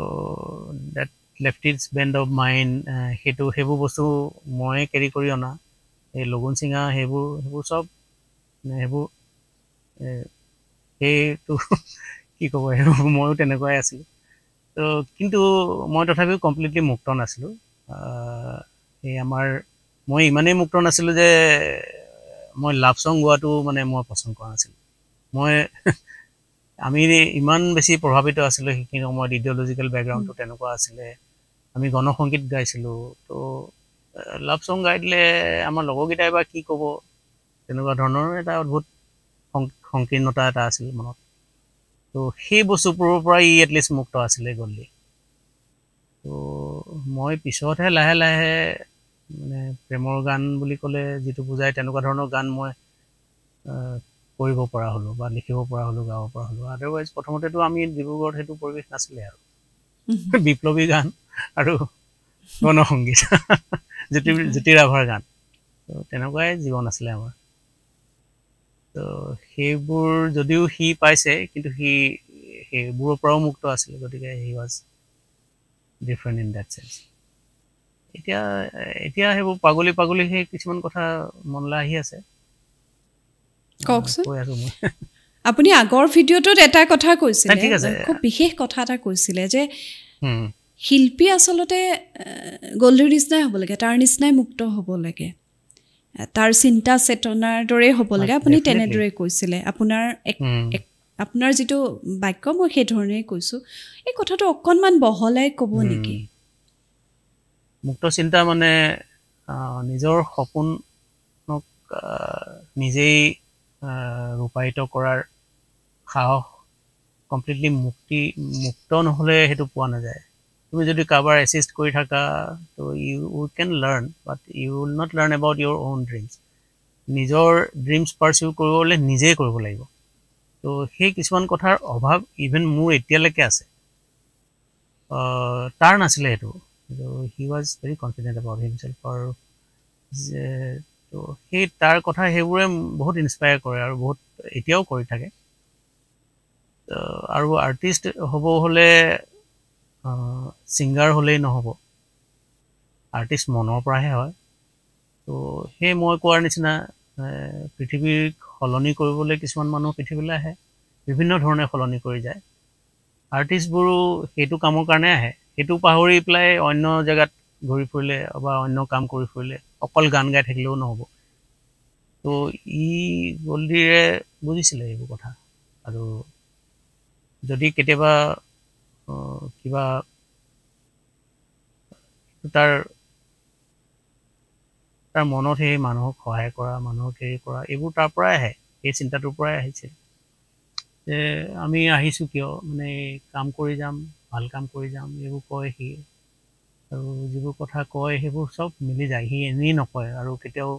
ডেট লেফটিজ বেণ্ড অফ মাইণ্ড সেইবোৰ বস্তু মই কেৰি কৰি অনা এই লগুণ চিঙা সেইবোৰ চব সেইবোৰ সেইটো কি ক'ব সেইবোৰ ময়ো তেনেকুৱাই আছিলোঁ তো কিন্তু মই তথাপিও কমপ্লিটলি মুক্ত নাছিলোঁ মই ইমানেই মুক্ত নাছিলোঁ যে মই লাভ ছং গোৱাটো মানে মই পচন্দ কৰা নাছিলোঁ আমি ইমান বেছি প্ৰভাৱিত আছিলোঁ সেইখিনি সময়ত ইডিঅ'লজিকেল বেকগ্ৰাউণ্ডটো তেনেকুৱা আছিলে আমি গণসংগীত গাইছিলোঁ তো লাভ ছং গাই দিলে আমাৰ লগৰকেইটাই বা কি ক'ব তেনেকুৱা ধৰণৰ এটা অদ্ভুত সংকীৰ্ণতা এটা আছিল মনত তো সেই বস্তুবোৰৰ পৰা এটলিষ্ট মুক্ত আছিলে গ'লি তো মই পিছতহে লাহে লাহে মানে প্ৰেমৰ গান বুলি ক'লে যিটো বুজায় তেনেকুৱা ধৰণৰ গান মই কৰিব পৰা হ'লোঁ বা লিখিব পৰা হ'লোঁ গাব পৰা হ'লোঁ আদাৰৱাইজ প্ৰথমতেতো আমি ডিব্ৰুগড়ত সেইটো পৰিৱেশ নাছিলে আৰু বিপ্লৱী গান আৰু গণসংগীত জ্যোতি ৰাভাৰ গান তো তেনেকুৱাই জীৱন আছিলে আমাৰ তো সেইবোৰ যদিও সি পাইছে কিন্তু সি সেইবোৰৰ পৰাও মুক্ত আছিলে গতিকে he was different in that sense এতিয়া সেইবোৰ পাগলী সেই কিছুমান কথা মনলৈ আহি আছে কওকচোন কৈ আছোঁ মই আপুনি আগৰ ভিডিঅ'টোত এটা কথা কৈছিলে খুব বিশেষ কথা এটা কৈছিলে যে শিল্পী আচলতে গল্ডীৰ নিচিনাই হ'ব লাগে তাৰ নিচিনাই মুক্ত হ'ব লাগে তাৰ চিন্তা চেতনাৰ দৰে হ'ব লাগে আপুনি তেনেদৰে কৈছিলে আপোনাৰ যিটো বাক্য মই সেই ধৰণেই কৈছোঁ এই কথাটো অকণমান বহলাই ক'ব নেকি মুক্ত চিন্তা মানে নিজৰ সপোনক নিজেই ৰূপায়িত কৰাৰ সাহস কমপ্লিটলি মুক্ত নহ'লে সেইটো পোৱা নাযায় তুমি যদি কাৰোবাৰ এছিষ্ট কৰি থাকা তো you can learn but you will not learn about your own dreams নিজৰ ড্ৰিমছ পাৰ্চিউ কৰিবলৈ নিজেই কৰিব লাগিব তো সেই কিছুমান কথাৰ অভাৱ ইভেন মোৰ এতিয়ালৈকে আছে তাৰ নাছিলে সেইটো he was very confident about হিমছেল্ফৰ তো সেই তাৰ কথা সেইবোৰে বহুত ইনস্পায়াৰ কৰে আৰু বহুত এতিয়াও কৰি থাকে আৰু আৰ্টিষ্ট হ'ব হ'লে ছিংগাৰ হ'লেই নহ'ব আৰ্টিষ্ট মনৰ পৰাহে হয় তো সেই মই কোৱাৰ নিচিনা পৃথিৱীক সলনি কৰিবলৈ কিছুমান মানুহ পৃথিৱীলৈ আহে বিভিন্ন ধৰণে সলনি কৰি যায় আৰ্টিষ্টবোৰো সেইটো কামৰ কাৰণে আহে সেইটো পাহৰি পেলাই অন্য জেগাত ঘূৰি ফুৰিলে বা অন্য কাম কৰি ফুৰিলে অকল গান গাই থাকিলেও নহ'ব তো গল্ডীৰে বুজিছিলে এইবোৰ কথা আৰু যদি কেতিয়াবা কিবা তাৰ মনত সেই মানুহক সহায় কৰা মানুহক হেৰি কৰা এইবোৰ তাৰ পৰাই আহে সেই চিন্তাটোৰ পৰাই আহিছে যে আমি আহিছোঁ কিয় মানে কাম কৰি যাম, ভাল কাম কৰি যাম, এইবোৰ কয় সি। আৰু যিবোৰ কথা কয় সেইবোৰ চব মিলি যায়। সি এনেই নকয় আৰু কেতিয়াও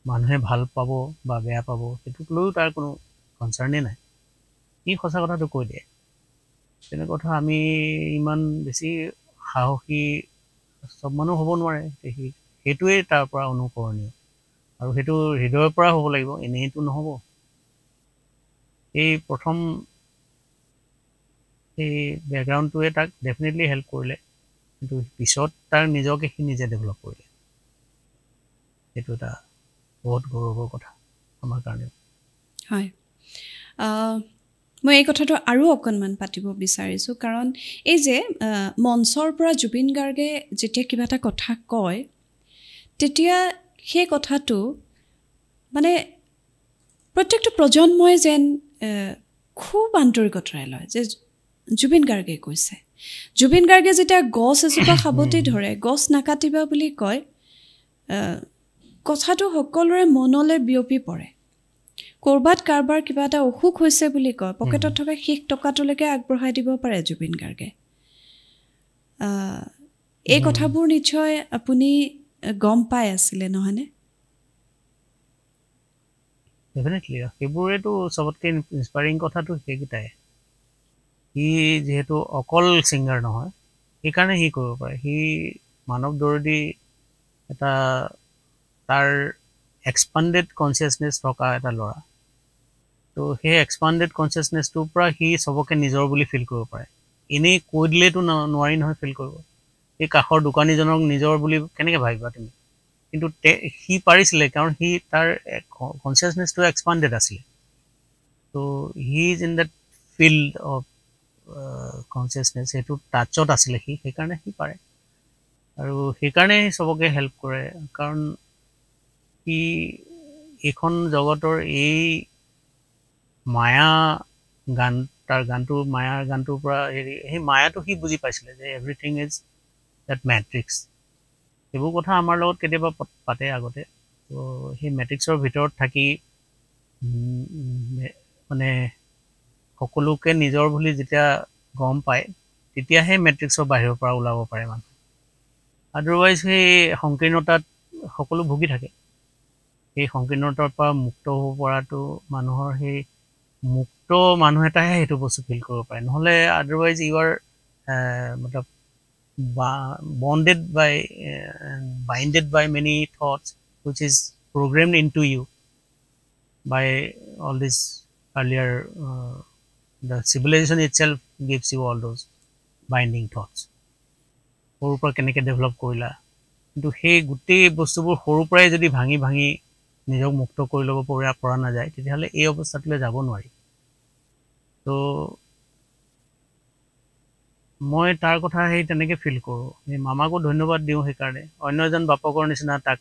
মানুহে ভাল পাব বা বেয়া পাব সেইটোক লৈও তাৰ কোনো কনচাৰ্ণেই নাই। সি সঁচা কথাটো কৈ দিয়ে। তেনে কথা আমি ইমান বেছি সাহসী চব মানুহ হ'ব নোৱাৰে। সেইটোৱেই তাৰ পৰা অনুকৰণীয় আৰু সেইটো হৃদয়ৰ পৰা হ'ব লাগিব, এনেইতো নহ'ব। এই প্ৰথম এই বেকগ্ৰাউণ্ডটোৱে তাক ডেফিনেটলি হেল্প কৰিলে, কিন্তু পিছত তাৰ নিজকে সি নিজে ডেভেলপ কৰিলে। সেইটো এটা বহুত গৌৰৱৰ কথা আমাৰ কাৰণে। হয়, মই এই কথাটো আৰু অকণমান পাতিব বিচাৰিছোঁ, কাৰণ এই যে মঞ্চৰ পৰা জুবিন গাৰ্গে যেতিয়া কিবা এটা কথা কয়, তেতিয়া সেই কথাটো মানে প্ৰত্যেকটো প্ৰজন্মই যেন খুব আন্তৰিকতাৰে লয় যে জুবিন গাৰ্গে কৈছে। জুবিন গাৰ্গে যেতিয়া গছ এজোপা সাৱটি ধৰে, গছ নাকাটিবা বুলি কয়, কথাটো সকলোৰে মনলৈ বিয়পি পৰে। ক'ৰবাত কাৰোবাৰ কিবা এটা অসুখ হৈছে বুলি কয়, পকেটত থকা শেষ টকাটোলৈকে আগবঢ়াই দিব পাৰে জুবিন গাৰ্গে। এই কথাবোৰ নিশ্চয় আপুনি গম পাই আছিলে, নহয়নে? ডেফিনেটলি সেইবোৰেতো চবতকৈ ইনস্পায়াৰিং কথাটো সেইকেইটাই। সি যিহেতু অকল ছিংগাৰ নহয়, সেইকাৰণে সি কৰিব পাৰে। সি মানৱ দৰদী এটা তাৰ এক্সপাণ্ডেড কনচিয়াছনেছ থকা এটা ল'ৰা। তো সেই এক্সপাণ্ডেড কনচিয়াছনেছটোৰ পৰা সি চবকে নিজৰ বুলি ফিল কৰিব পাৰে। এনেই কৈ দিলেতো নোৱাৰি নহয় ফিল কৰিব। এই কাষৰ দোকানীজনক নিজৰ বুলি কেনেকৈ ভাবিবা তুমি? কিন্তু সি পাৰিছিলে, কাৰণ সি তাৰ কনচিয়াছনেছটো এক্সপাণ্ডেড আছিলে। তো he is in that field of consciousness, সেইটো টাচত আছিলে সি, সেইকাৰণে সি পাৰে। আৰু সেইকাৰণে চবকে হেল্প কৰে, কাৰণ সি এইখন জগতৰ এই মায়া গান, তাৰ গানটো মায়াৰ গানটোৰ পৰা সেই মায়াটো সি বুজি পাইছিলে যে এভৰিথিং ইজ দেট মেট্ৰিক্স। সেইবোৰ কথা আমাৰ লগত কেতিয়াবা পাতে আগতে। তো সেই মেট্ৰিক্সৰ ভিতৰত থাকি মানে সকলোকে নিজৰ বুলি যেতিয়া গম পায়, তেতিয়াহে মেট্ৰিক্সৰ বাহিৰৰ পৰা ওলাব পাৰে মানুহ। আদাৰৱাইজ সেই সংকীৰ্ণতাত সকলো ভুগি থাকে। সেই সংকীৰ্ণতাৰ পৰা মুক্ত হ'ব পৰাটো মানুহৰ সেই মুক্ত মানুহ এটাহে সেইটো বস্তু ফিল কৰিব পাৰে। নহ'লে আদাৰৱাইজ ইউ আৰ মতলব binded by many thoughts which is programmed into you by all this earlier the civilization itself gives you all those binding thoughts. সৰুৰ পৰা কেনেকৈ ডেভেলপ কৰিলা, কিন্তু সেই গোটেই বস্তুবোৰ সৰুৰ পৰাই যদি ভাঙি নিজক মুক্ত কৰি ল'ব পৰা নাযায়, তেতিয়াহ'লে এই অৱস্থাটোলৈ যাব নোৱাৰি। তো মই তাৰ কথা সেই তেনেকৈ ফিল কৰোঁ। সেই মামাকো ধন্যবাদ দিওঁ সেইকাৰণে। অন্য এজন বাপকৰ নিচিনা তাক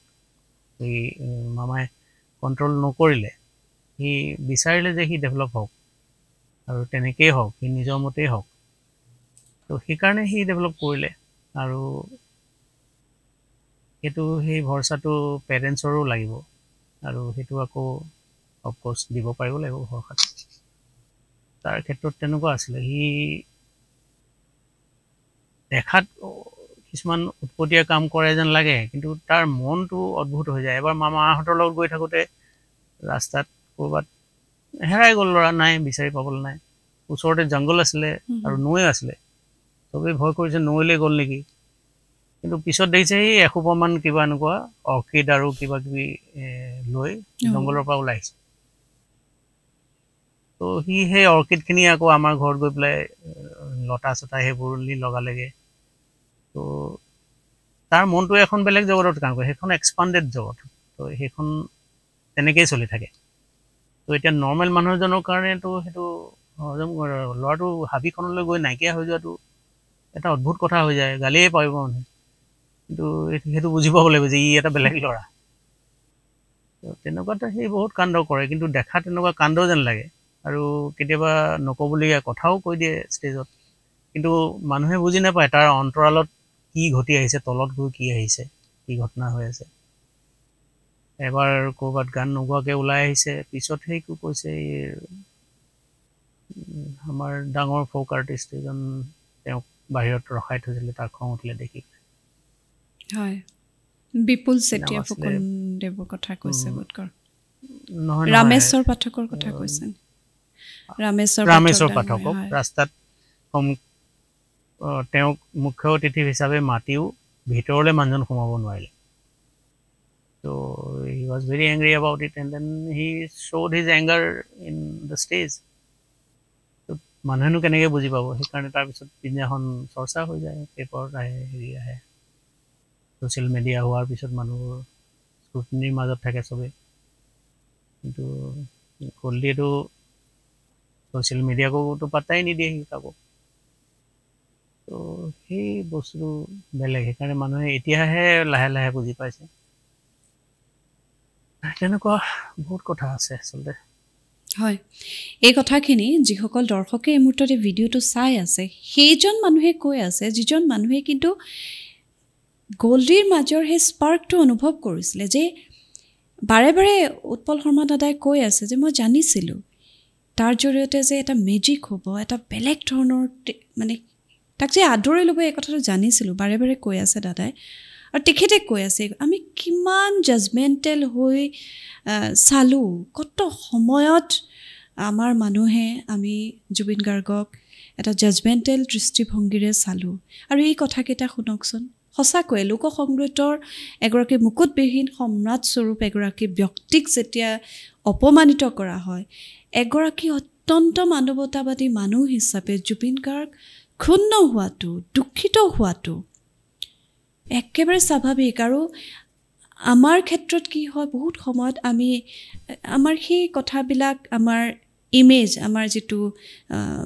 এই মামাই কণ্ট্ৰল নকৰিলে। সি বিচাৰিলে যে সি ডেভেলপ হওক আৰু তেনেকেই হওক, সি নিজৰ মতেই হওক। তো সেইকাৰণে সি ডেভেলপ কৰিলে। আৰু সেইটো সেই ভৰসাটো পেৰেণ্টছৰো লাগিব, আৰু সেইটো আকৌ অফক'ৰ্ছ দিব পাৰিব লাগিব ভৰসাটো। তাৰ ক্ষেত্ৰত তেনেকুৱা আছিলে। সি দেখাত কিছুমান উৎপতীয়া কাম কৰে যেন লাগে, কিন্তু তাৰ মনটো অদ্ভুত হৈ যায়। এবাৰ মামাহঁতৰ লগত গৈ থাকোঁতে ৰাস্তাত ক'ৰবাত হেৰাই গ'ল ল'ৰা, নাই, বিচাৰি পাবলৈ নাই। ওচৰতে জংঘল আছিলে আৰু নৈ আছিলে। চবেই ভয় কৰিছে নৈলৈ গ'ল নেকি, কিন্তু পিছত দেখিছে সেই এসোপামান কিবা এনেকুৱা অৰ্কিড আৰু কিবা কিবি লৈ জংঘলৰ পৰা ওলাই আহিছে। তো সি সেই অৰ্কিডখিনি আকৌ আমাৰ ঘৰত গৈ পেলাই লতা চতা সেইবোৰ লগালেগৈ। তো তাৰ মনটো এখন বেলেগ জগতত কাম কৰে, সেইখন এক্সপাণ্ডেড জগত। তো সেইখন তেনেকেই চলি থাকে। তো এতিয়া নৰ্মেল মানুহ এজনৰ কাৰণেতো সেইটো ল'ৰাটো হাবিখনলৈ গৈ নাইকিয়া হৈ যোৱাটো এটা অদ্ভুত কথা হৈ যায়, গালিয়ে পাৰিব মানুহে। কিন্তু সেইটো বুজি পাব লাগিব যে ই এটা বেলেগ ল'ৰা। তেনেকুৱাতে সি বহুত কাণ্ড কৰে, কিন্তু দেখা তেনেকুৱা কাণ্ড যেন লাগে। আৰু কেতিয়াবা নক'বলগীয়া কথাও কৈ দিয়ে ষ্টেজত, কিন্তু মানুহে বুজি নাপায় তাৰ অন্তৰালত কি ঘটি আহিছে, তলত গৈ কি আহিছে, কি ঘটনা হৈ আছে। এবাৰ ক'ৰবাত গান নোগোৱাকৈ ওলাই আহিছে, পিছত সেইটো কৈছে আমাৰ ডাঙৰ ফ'ক আৰ্টিষ্ট এজন তেওঁক বাহিৰত ৰখাই থৈছিলে, তাৰ খং উঠিলে দেখি। হয়, বিপুল কি নাম চেতিয়া আছিলে? ফুকনদেৱৰ কথা কৈছে বোধকৰ। নহয় ৰামেশ্বৰ পাঠকৰ কথা কৈছে। ৰামেশ্বৰ পাঠকক হয়। ৰাস্তাত তেওঁক মুখ্য অতিথি হিচাপে মাতিও ভিতৰলৈ মানুহজন সোমাব নোৱাৰিলে। So he was very angry about it, and then he showed his anger in the stage. So মানুহেনো কেনেকৈ বুজি পাব, সেইকাৰণে তাৰপিছত পিছদিনাখন চৰ্চা হৈ যায়, পেপাৰত আহে, হেৰি আহে, ছ'চিয়েল মিডিয়া হোৱাৰ পিছত মানুহবোৰ স্ক্ৰুটিনিৰ মাজত থাকে চবেই। কিন্তু কল্ডিয়েতো ছ'চিয়েল মিডিয়াকোতো পাত্তাই নিদিয়ে সি কাকো। তো সেই বস্তুটো বেলেগ, সেইকাৰণে মানুহে এতিয়াহে লাহে লাহে বুজি পাইছে। তেনেকুৱা বহুত কথা আছে আচলতে। হয়, এই কথাখিনি যিসকল দৰ্শকে এই মুহূৰ্তত এই ভিডিঅ'টো চাই আছে, সেইজন মানুহে কৈ আছে, যিজন মানুহে কিন্তু গল্ডিৰ মাজৰ সেই স্পাৰ্কটো অনুভৱ কৰিছিলে, যে বাৰে বাৰে উৎপল শৰ্মা দাদাই কৈ আছে যে মই জানিছিলোঁ তাৰ জৰিয়তে যে এটা মেজিক হ'ব, এটা বেলেগ ধৰণৰ মানে তাক যে আদৰি ল'ব, এই কথাটো জানিছিলোঁ, বাৰে বাৰে কৈ আছে দাদাই। আৰু তেখেতে কৈ আছে আমি কিমান জাজমেণ্টেল হৈ চালোঁ, কত সময়ত আমাৰ মানুহে আমি জুবিন গাৰ্গক এটা জাজমেণ্টেল দৃষ্টিভংগীৰে চালোঁ। আৰু এই কথাকেইটা শুনকচোন, সঁচাকৈয়ে লোকসংগীতৰ এগৰাকী মুকুটবিহীন সম্ৰাটস্বৰূপ এগৰাকী ব্যক্তিক যেতিয়া অপমানিত কৰা হয়, এগৰাকী অত্যন্ত মানৱতাবাদী মানুহ হিচাপে জুবিন গাৰ্গ ক্ষুণ্ণ হোৱাটো, দুখিত হোৱাটো একেবাৰে স্বাভাৱিক। আৰু আমাৰ ক্ষেত্ৰত কি হয়, বহুত সময়ত আমি আমাৰ সেই কথাবিলাক, আমাৰ ইমেজ, আমাৰ যিটো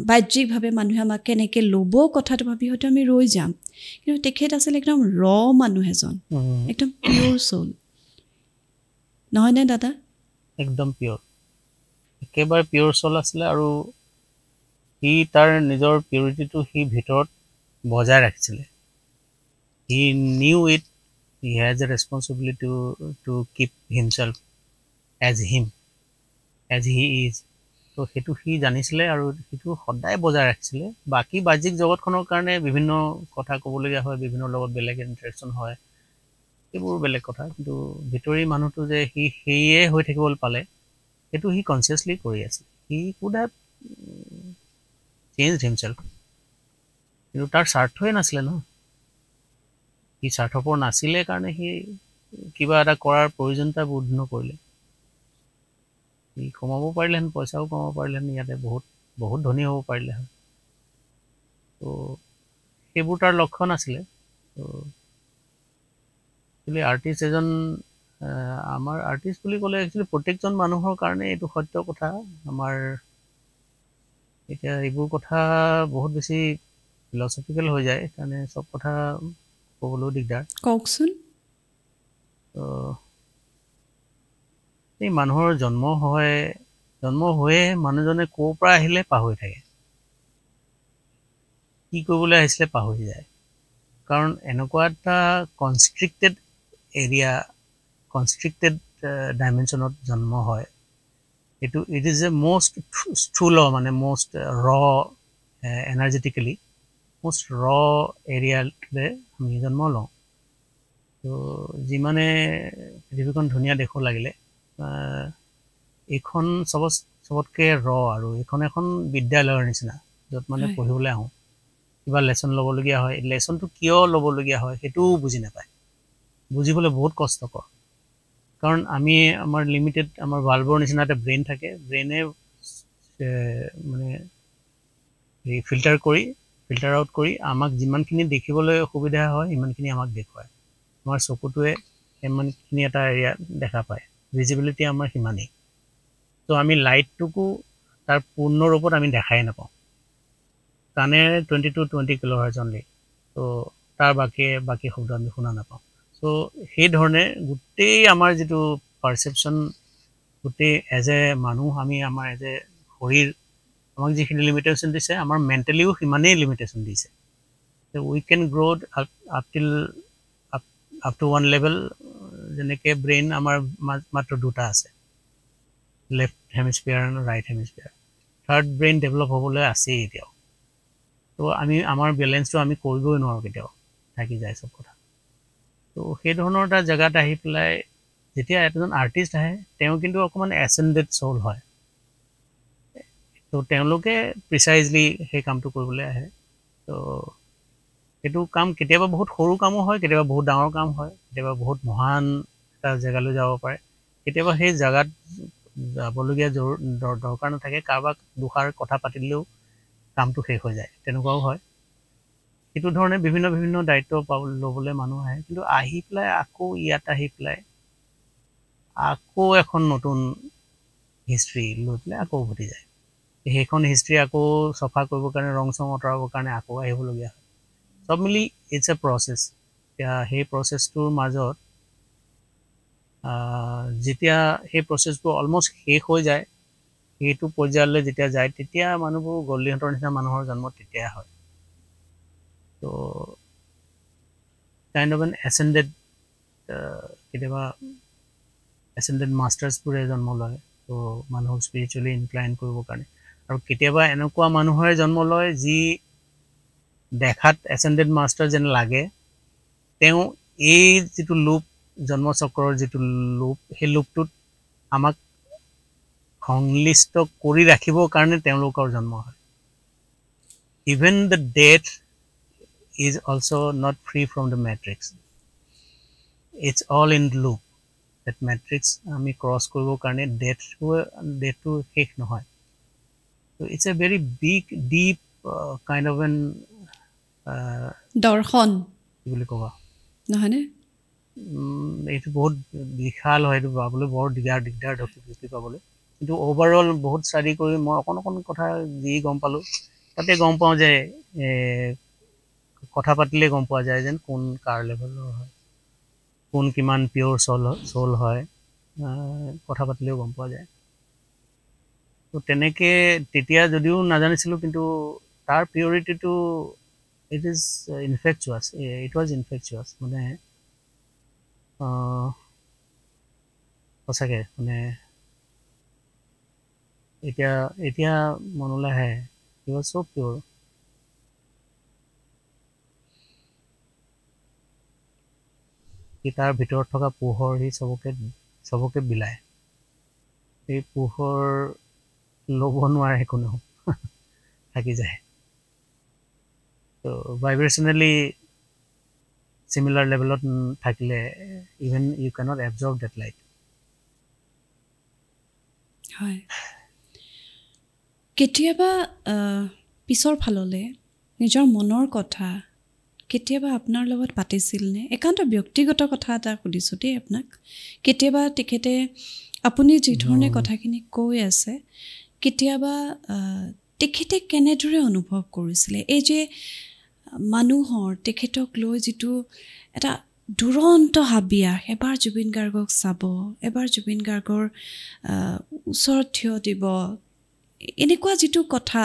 বাহ্যিকভাৱে মানুহে আমাক কেনেকৈ ল'ব, কথাটো ভাবি হয়তো আমি ৰৈ যাম। কিন্তু তেখেত আছিল একদম মানুহ এজন, একদম পিয়'ৰ চ'ল, নহয়নে দাদা? একদম পিয়'ৰ, একেবাৰে পিয়'ৰ চ'ল আছিলে। আৰু সি তাৰ নিজৰ পিয়ৰিটিটো সি ভিতৰত বজাই ৰাখিছিলে। He knew it, he has a responsibility to keep himself as he is. তো সেইটো সি জানিছিলে আৰু সেইটো সদায় বজাই ৰাখিছিলে। বাকী বাহ্যিক জগতখনৰ কাৰণে বিভিন্ন কথা ক'বলগীয়া হয়, বিভিন্ন লগত বেলেগ ইণ্টাৰেকশ্যন হয়, সেইবোৰ বেলেগ কথা। কিন্তু ভিতৰি মানুহটো যে সি সেয়ে হৈ থাকিবলৈ পালে, সেইটো সি কনচিয়াছলি কৰি আছিল। He could have changed himself, কিন্তু তাৰ স্বাৰ্থই নাছিলে ন। সি স্বাৰ্থপৰ নাছিলে কাৰণে সি কিবা এটা কৰাৰ প্ৰয়োজনীয়তা বোধ নকৰিলে। সি কমাব পাৰিলেহেঁতেন, পইচাও কমাব পাৰিলেহেঁতেন, ইয়াতে বহুত বহুত ধনী হ'ব পাৰিলে হয়। তো সেইবোৰ তাৰ লক্ষ্য নাছিলে। তো একচুৱেলি আৰ্টিষ্ট এজন, আমাৰ আৰ্টিষ্ট বুলি ক'লে একচুৱেলি প্ৰত্যেকজন মানুহৰ কাৰণে এইটো সত্য কথা। আমাৰ এতিয়া এইবোৰ কথা বহুত বেছি ফিলচফিকেল হৈ যায়, কাৰণে চব কথা ক'বলৈও দিগদাৰ। কওকচোন। এই মানুহৰ জন্ম হৈয়ে মানুহজনে ক'ৰ পৰা আহিলে পাহৰি থাকে, কি কৰিবলৈ আহিছিলে পাহৰি যায়। কাৰণ এনেকুৱা এটা কনষ্ট্ৰিক্টেড এৰিয়া, কনষ্ট্ৰিক্টেড ডাইমেনশ্যনত জন্ম হয়, এইটো ইট ইজ এ মষ্ট স্থূল, মানে মষ্ট এনাৰ্জেটিকেলি মষ্ট এৰিয়ালৈ আমি জন্ম লওঁ। তো যিমানে পৃথিৱীখন ধুনীয়া দেখো লাগিলে, এইখন চবতকৈ আৰু এইখন এখন বিদ্যালয়ৰ নিচিনা, য'ত মানে পঢ়িবলৈ আহোঁ, কিবা লেচন ল'বলগীয়া হয়, লেচনটো কিয় ল'বলগীয়া হয় সেইটোও বুজি নাপায়, বুজিবলৈ বহুত কষ্টকৰ। কাৰণ আমি আমাৰ লিমিটেড, আমাৰ বাল্বৰ নিচিনা এটা ব্ৰেইন থাকে, ব্ৰেইনে মানে ফিল্টাৰ আউট কৰি আমাক যিমানখিনি দেখিবলৈ অসুবিধা হয় সিমানখিনি আমাক দেখুৱায়। আমাৰ চকুটোৱে সিমানখিনি এটা এৰিয়া দেখা পায়, ভিজিবিলিটি আমাৰ সিমানেই। তো আমি লাইটটোকো তাৰ পূৰ্ণ ৰূপত আমি দেখাই নাপাওঁ, কাণেৰে 20 কিলোহাৰ্টজ অনলি। তো তাৰ বাকী শব্দ আমি শুনা নাপাওঁ। চ' সেইধৰণে গোটেই আমাৰ যিটো পাৰচেপশ্যন, গোটেই এজ এ মানুহ, আমি আমাৰ এজ এ শৰীৰ, আমাক যিখিনি লিমিটেশ্যন দিছে, আমাৰ মেণ্টেলিও সিমানেই লিমিটেশ্যন দিছে। We can grow' up to one level. যেনেকৈ ব্ৰেইন আমাৰ মাত্ৰ দুটা আছে, লেফ্ট হেমিস্ফিয়াৰ আৰু right hemisphere. Third brain develop হ'বলৈ আছেই এতিয়াও তো আমাৰ বেলেঞ্চটো আমি কৰিবই নোৱাৰোঁ কেতিয়াও থাকি যায় চব কথা তো সেই ধৰণৰ এটা জেগাত আহি পেলাই যেতিয়া এজন আৰ্টিষ্ট আহে তেওঁ কিন্তু অকণমান এচেণ্ডেড চ'ল হয় তো তেওঁলোকে প্ৰিচাইজলি সেই কামটো কৰিবলৈ আহে তো সেইটো কাম কেতিয়াবা বহুত সৰু কামো হয় কেতিয়াবা বহুত ডাঙৰ কাম হয় কেতিয়াবা বহুত মহান এটা জেগালৈ যাব পাৰে কেতিয়াবা সেই জেগাত যাবলগীয়া দৰকাৰ নাথাকে কাৰোবাক দুষাৰ কথা পাতিলেও কামটো শেষ হৈ যায় তেনেকুৱাও হয় সেইটো ধৰণে বিভিন্ন দায়িত্ব ল'বলৈ মানুহ আহে কিন্তু আহি পেলাই আকৌ ইয়াত আহি পেলাই আকৌ এখন নতুন হিষ্ট্ৰী লৈ পেলাই আকৌ উভতি যায় সেইখন হিষ্ট্ৰী আকৌ চফা কৰিবৰ কাৰণে ৰং চং আঁতৰাবৰ কাৰণে আকৌ আহিবলগীয়া হয় সব মিলি ইটছ এ প্ৰচেছ এতিয়া সেই প্ৰচেছটোৰ মাজত যেতিয়া সেই প্ৰচেছবোৰ অলমষ্ট শেষ হৈ যায় সেইটো পৰ্যায়লৈ যেতিয়া যায় তেতিয়া মানুহবোৰ গল্লিহঁতৰ নিচিনা মানুহৰ জন্ম তেতিয়া হয় তো কাইণ্ড অফ এন এচেণ্ডেড কেতিয়াবা এচেণ্ডেড মাষ্টাৰ্ছবোৰে জন্ম লয় তো মানুহক স্পিৰিচুৱেলি ইনক্লাইন কৰিবৰ কাৰণে আৰু কেতিয়াবা এনেকুৱা মানুহৰে জন্ম লয় যি দেখাত এচেণ্ডেড মাষ্টাৰ যেন লাগে তেওঁ এই যিটো লুপ জন্মচক্ৰৰ যিটো লুপ সেই লুপটোত আমাক সংলিষ্ট কৰি ৰাখিবৰ কাৰণে তেওঁলোকৰ জন্ম হয় even the death is also' not free from the matrix it's all in loop that matrix আমি ক্ৰছ কৰিবৰ কাৰণে ডেথটো শেষ নহয় ত' it's a very big deep kind of an দৰ্শন কি বুলি ক'বা নহয়নে এইটো বহুত বিশাল হয় এইটো পাবলৈ বৰ দিগদাৰ ঢুকি পাবলৈ কিন্তু অভাৰঅল বহুত ষ্টাডি কৰি মই অকণ কথা যি গম পালোঁ তাতে গম পাওঁ যে কথা পাতিলে গম পোৱা যায় যেন কোন কাৰ লেভেলৰ হয় কোন কিমান পিয়'ৰ চ'ল হয় কথা পাতিলেও গম পোৱা যায় তো তেনেকৈ তেতিয়া যদিও নাজানিছিলোঁ কিন্তু তাৰ পিয়ৰিটিটো ইট ৱাজ ইনফেকচুৱাছ মানে সঁচাকৈ মানে এতিয়া মনলৈ আহে হি ৱাজ চ' পিয়'ৰ সি তাৰ ভিতৰত থকা পোহৰ সি চবকে বিলায় সেই পোহৰ ল'ব নোৱাৰে কোনেও থাকি যায় তো ভাইব্ৰেশ্যনেলি চিমিলাৰ লেভেলত থাকিলে even you can't absorb that light হয় কেতিয়াবা পিছৰ ফাললৈ নিজৰ মনৰ কথা কেতিয়াবা আপোনাৰ লগত পাতিছিলনে একান্ত ব্যক্তিগত কথা এটা সুধিছোঁ দেই আপোনাক কেতিয়াবা তেখেতে আপুনি যি ধৰণে কথাখিনি কৈ আছে কেতিয়াবা তেখেতে কেনেদৰে অনুভৱ কৰিছিলে এই যে মানুহৰ তেখেতক লৈ যিটো এটা দুৰন্ত হাবিয়াস এবাৰ জুবিন গাৰ্গক চাব এবাৰ জুবিন গাৰ্গৰ ওচৰত থিয় দিব এনেকুৱা যিটো কথা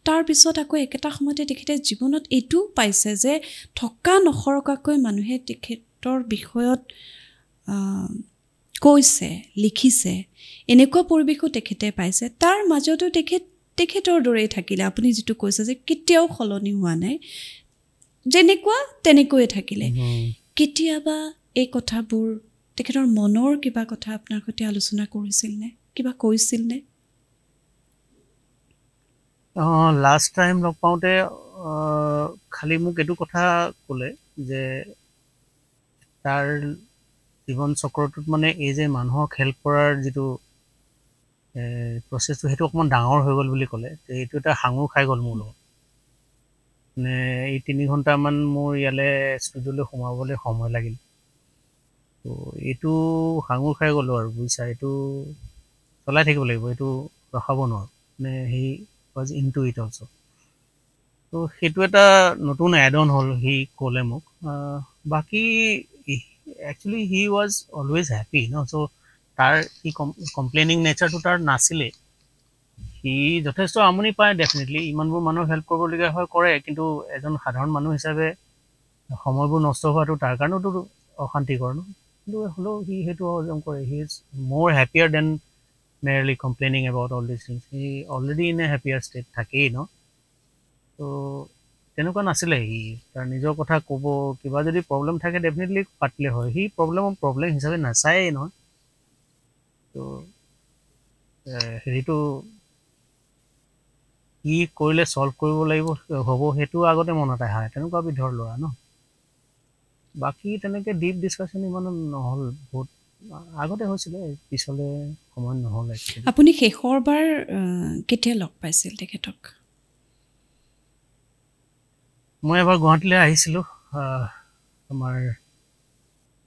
তাৰপিছত আকৌ একেটা সময়তে তেখেতে জীৱনত এইটো পাইছে যে থকা নসৰকাকৈ মানুহে তেখেতৰ বিষয়ত কৈছে লিখিছে এনেকুৱা পৰিৱেশো তেখেতে পাইছে তাৰ মাজতো তেখেতৰ দৰেই থাকিলে আপুনি যিটো কৈছে যে কেতিয়াও সলনি হোৱা নাই যেনেকুৱা তেনেকৈয়ে থাকিলে কেতিয়াবা এই কথাবোৰ তেখেতৰ মনৰ কিবা কথা আপোনাৰ সৈতে আলোচনা কৰিছিল নে কিবা কৈছিল নে লাষ্ট টাইম লগ পাওঁতে খালি মোক এইটো কথা ক'লে যে তাৰ জীৱন চক্ৰটোত মানে এই যে মানুহক হেল্প কৰাৰ যিটো প্ৰচেছটো সেইটো অকণমান ডাঙৰ হৈ গ'ল বুলি ক'লে এইটো এটা সাঙুৰ খাই গ'ল মোৰ লগত মানে এই 3 ঘণ্টামান মোৰ ইয়ালৈ ষ্টুডিঅ'লৈ সোমাবলৈ সময় লাগিল তো এইটো সাঙুৰ খাই গ'লোঁ আৰু বুজিছা এইটো চলাই থাকিব লাগিব এইটো ৰখাব নোৱাৰোঁ মানে সেই ৱাজ ইনটু ইট অলছ' তো সেইটো এটা নতুন এড অন হ'ল সি ক'লে মোক বাকী actually he was always happy ন চ' তাৰ সি কমপ্লেইনিং নেচাৰটো তাৰ নাছিলে সি যথেষ্ট আমনি পায় ডেফিনেটলি ইমানবোৰ মানুহক হেল্প কৰিবলগীয়া হয় কৰে কিন্তু এজন সাধাৰণ মানুহ হিচাপে সময়বোৰ নষ্ট হোৱাটো তাৰ কাৰণেওতো অশান্তিকৰ ন কিন্তু হ'লেও সি সেইটো হজম কৰে he is more happier than merely complaining about all these things. He already in a happier state থাকেই ন তো তেনেকুৱা নাছিলে সি তাৰ নিজৰ কথা ক'ব কিবা যদি প্ৰব্লেম থাকে ডেফিনেটলি পাতিলে হয় সি প্ৰব্লেম হিচাপে নাচায়েই নহয় তো হেৰিটো কি কৰিলে সলভ কৰিব লাগিব হ'ব সেইটো আগতে মনত আহে তেনেকুৱা বিধৰ ল'ৰা ন বাকি তেনেকে ডিপ ডিসকাশন ইমান নহল বহুত আগতে হৈছিলে পিছলে সময় নহল আপুনি শেষৰবাৰ কেতিয়া লগ পাইছিল তেখেতক মই এবাৰ গুৱাহাটীলৈ আহিছিলো আমাৰ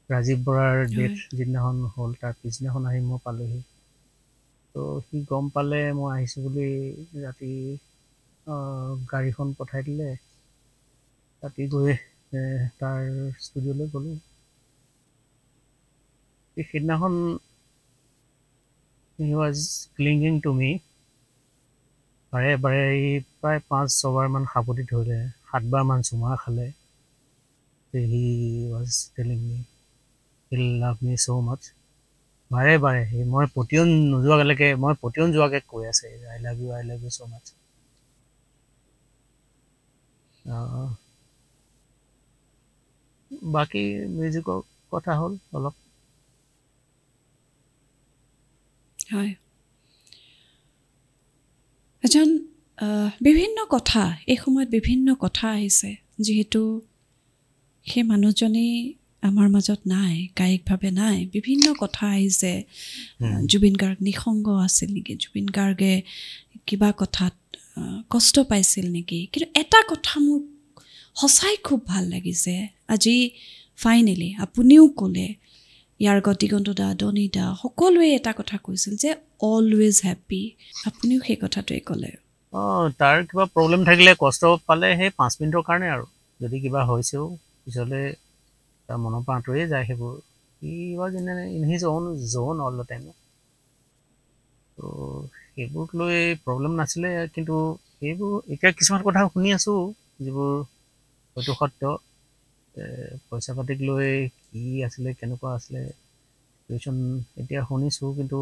ৰাজীৱ বৰাৰ ডেট যিদিনাখন হ'ল তাৰ পিছদিনাখন আহি মই পালোহি তো সি গম পালে মই আহিছোঁ বুলি ৰাতি গাড়ীখন পঠাই দিলে ৰাতি গৈ তাৰ ষ্টুডিঅ'লৈ গ'লোঁ সেইদিনাখন হি ৱাজ ক্লিংগিং টু মি বাৰে বাৰে প্ৰায় 5-6বাৰমান সাৱটি ধৰিলে 7বাৰমান চুমা খালে he was telling me he love me ছ' মাছ বাৰে বাৰে মই পতিয়ন নোযোৱালৈকে মই পতিয়ন যোৱাকৈ কৈ আছে আই লাভ ইউ ছ' মাছ বাকী মিউজিকৰ কথা হ'ল অলপ হয় এজন বিভিন্ন কথা এই সময়ত বিভিন্ন কথা আহিছে যেহেতু সেই মানুহজনে আমাৰ মাজত নাই কায়িকভাৱে নাই বিভিন্ন কথা আহিছে জুবিন গাৰ্গ নিসংগ আছিল নেকি জুবিন গাৰ্গে কিবা কথাত কষ্ট পাইছিল নেকি কিন্তু এটা কথা মোৰ সঁচাই খুব ভাল লাগিছে আজি ফাইনেলি আপুনিও ক'লে ইয়াৰ গতিগন্তদা দনিদা সকলোৱে এটা কথা কৈছিল যে অলৱেজ হেপী আপুনিও সেই কথাটোৱে ক'লে তাৰ কিবা প্ৰব্লেম থাকিলে কষ্ট পালে সেই 5 মিনিটৰ কাৰণে আৰু যদি কিবা হৈছেও পিছলৈ তাৰ মনৰ পৰা আঁতৰিয়ে যায় সেইবোৰ he was in his on zone all the time তো সেইবোৰক লৈ প্ৰব্লেম নাছিলে কিন্তু সেইবোৰ এতিয়া কিছুমান কথা শুনি আছোঁ যিবোৰ হয়তো সত্য পইচা পাতিক লৈ কি আছিলে কেনেকুৱা আছিলে চিটুৱেশ্যন এতিয়া শুনিছোঁ কিন্তু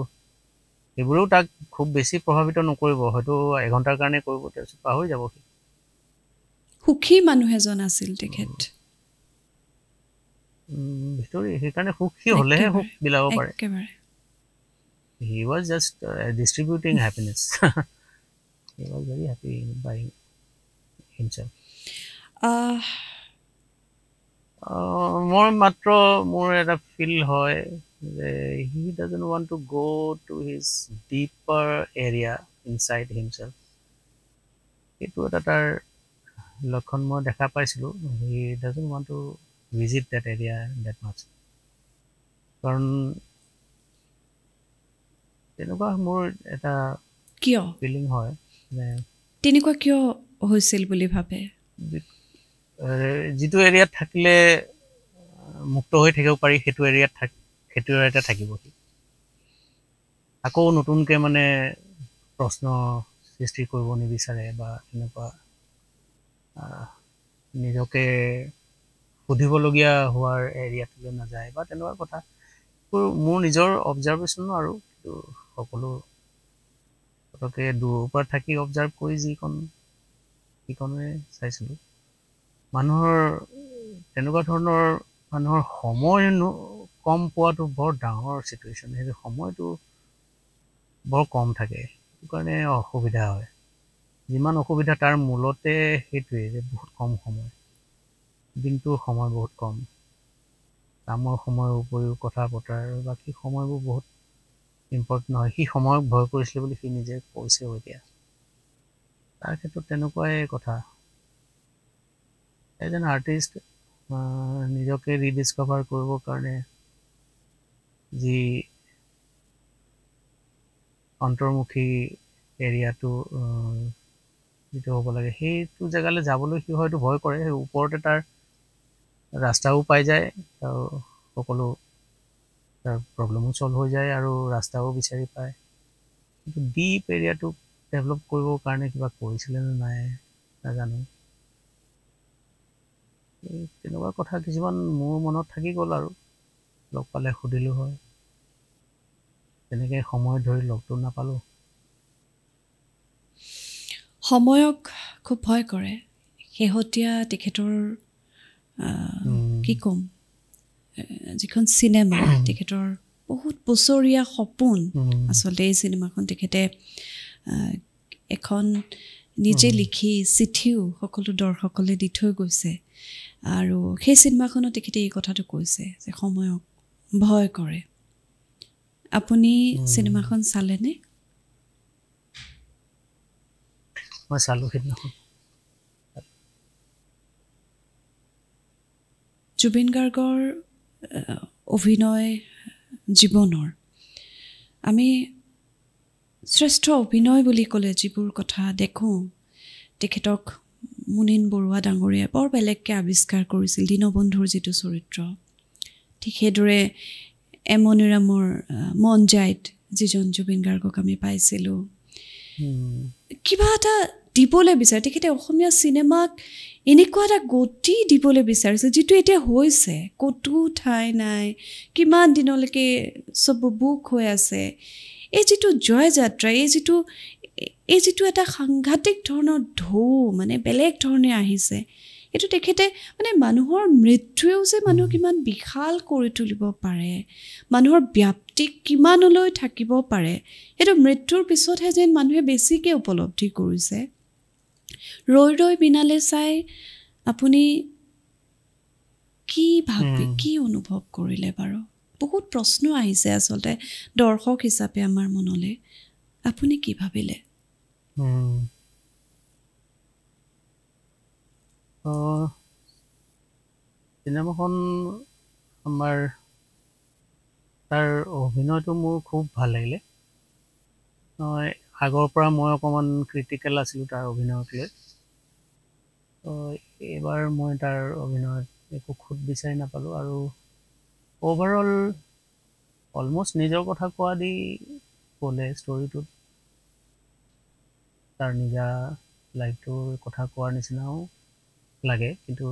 সেইবোৰেও তাক খুব বেছি প্ৰভাৱিত নকৰিব হয়তো এঘণ্টাৰ কাৰণে কৰিব তাৰপিছত পাহৰি যাব সুখী মানুহ এজন আছিল তেখেত ভিতৰি সেইকাৰণে সুখী হ'লেহে সুখ বিলাব পাৰে he was just distributing happiness he was very happy by himself মই মাত্ৰ মোৰ এটা ফিল হয় যে he doesn't want to go to his deeper area inside himself সেইটো এটা তাৰ লক্ষণ মই দেখা পাইছিলোঁ he doesn't want to visit that area that much কাৰণ তেনেকুৱা মোৰ এটা কিয় ফিলিং হয় যে তেনেকুৱা কিয় হৈছিল বুলি ভাবে যিটো এৰিয়াত থাকিলে মুক্ত হৈ থাকিব পাৰি সেইটো এৰিয়াতে থাকিব আকৌ নতুনকৈ মানে প্ৰশ্ন সৃষ্টি কৰিব নিবিচাৰে বা এনেকুৱা নিজকে সুধিবলগীয়া হোৱাৰ এৰিয়াটোলৈ নাযায় বা তেনেকুৱা কথা মোৰ নিজৰ অবজাৰ্ভেশ্যনো আৰু সকলো পটকে দূৰৰ পৰা থাকি অবজাৰ্ভ কৰি যিকণে চাইছিলোঁ মানুহৰ তেনেকুৱা ধৰণৰ মানুহৰ সময় কম পোৱাটো বৰ ডাঙৰ চিটুৱেশ্যন সেইটো সময়টো বৰ কম থাকে সেইটো কাৰণে অসুবিধা হয় যিমান অসুবিধা তাৰ মূলতে সেইটোৱে যে বহুত কম সময় দিনটোৰ সময় বহুত কম কামৰ সময়ৰ উপৰিও কথা পতাৰ বাকী সময়বোৰ বহুত ইম্পৰ্টেণ্ট হয় সি সময়ক ভয় কৰিছিলে বুলি সি নিজে কৈছেও এতিয়া তাৰ ক্ষেত্ৰত তেনেকুৱাই কথা এজন আৰ্টিষ্ট নিজকে ৰিডিস্কভাৰ কৰিবৰ কাৰণে যি অন্তৰ্মুখী এৰিয়াটো যিটো হ'ব লাগে সেইটো জেগালৈ যাবলৈ সি হয়তো ভয় কৰে সেই ওপৰতে তাৰ ৰাস্তাও পাই যায় আৰু সকলো তাৰ প্ৰব্লেমো চল্ভ হৈ যায় আৰু ৰাস্তাও বিচাৰি পায় কিন্তু ডিপ এৰিয়াটো ডেভেলপ কৰিবৰ কাৰণে কিবা কৰিছিলে নে নাই নাজানো তেনেকুৱা কথা কিছুমান মোৰ মনত থাকি গ'ল আৰু লগ পালে সুধিলোঁ হয় তেনেকৈ সময় ধৰি লগটো নাপালোঁ। সময়ক খুব ভয় কৰে শেহতীয়া তেখেতৰ কি ক'ম যিখন চিনেমা তেখেতৰ বহুত বছৰীয়া সপোন আচলতে এই চিনেমাখন তেখেতে এখন নিজে লিখি চিঠিও সকলো দৰ্শকলে দি থৈ গৈছে আৰু সেই চিনেমাখনত তেখেতে এই কথাটো কৈছে যে সময়ক ভয় কৰে। আপুনি চিনেমাখন চালেনে? মই চালোঁ সেইদিনাখন। জুবিন গাৰ্গৰ অভিনয় জীৱনৰ আমি শ্ৰেষ্ঠ অভিনয় বুলি ক'লে যিবোৰ কথা দেখোঁ তেখেতক মুনীন বৰুৱা ডাঙৰীয়াই বৰ বেলেগকৈ আৱিষ্কাৰ কৰিছিল দীনবন্ধুৰ যিটো চৰিত্ৰ। ঠিক সেইদৰে এমনিৰামৰ মন যায়ত যিজন জুবিন গাৰ্গক আমি পাইছিলোঁ কিবা এটা দিবলৈ বিচাৰে তেখেতে অসমীয়া চিনেমাক এনেকুৱা এটা গতি দিবলৈ বিচাৰিছে যিটো এতিয়া হৈছে ক'তো ঠাই নাই কিমান দিনলৈকে চব বুক হৈ আছে। এই যিটো জয় যাত্ৰা এই যিটো এটা সাংঘাতিক ধৰণৰ ঢৌ মানে বেলেগ ধৰণে আহিছে এইটো তেখেতে মানে মানুহৰ মৃত্যুৱেও যে মানুহক কিমান বিশাল কৰি তুলিব পাৰে মানুহৰ ব্যাপ্তি কিমানলৈ থাকিব পাৰে সেইটো মৃত্যুৰ পিছতহে যেন মানুহে বেছিকৈ উপলব্ধি কৰিছে। ৰৈ ৰৈ বিনালে চাই আপুনি কি ভাবি কি অনুভৱ কৰিলে বাৰু? বহুত প্ৰশ্ন আহিছে আচলতে দৰ্শক হিচাপে আমাৰ মনলৈ। আপুনি কি ভাবিলে? চিনেমাখন আমাৰ তাৰ অভিনয়টো মোৰ খুব ভাল লাগিলে। আগৰ পৰা মই অকণমান ক্ৰিটিকেল আছিলোঁ তাৰ অভিনয়ক লৈ। এইবাৰ মই তাৰ অভিনয়ত একো খুঁত বিচাৰি নাপালোঁ আৰু অভাৰঅল অলমষ্ট নিজৰ কথা কোৱা দি ক'লে ষ্টৰিটোত তাৰ নিজা লাইফটোৰ কথা কোৱাৰ নিচিনাও লাগে কিন্তু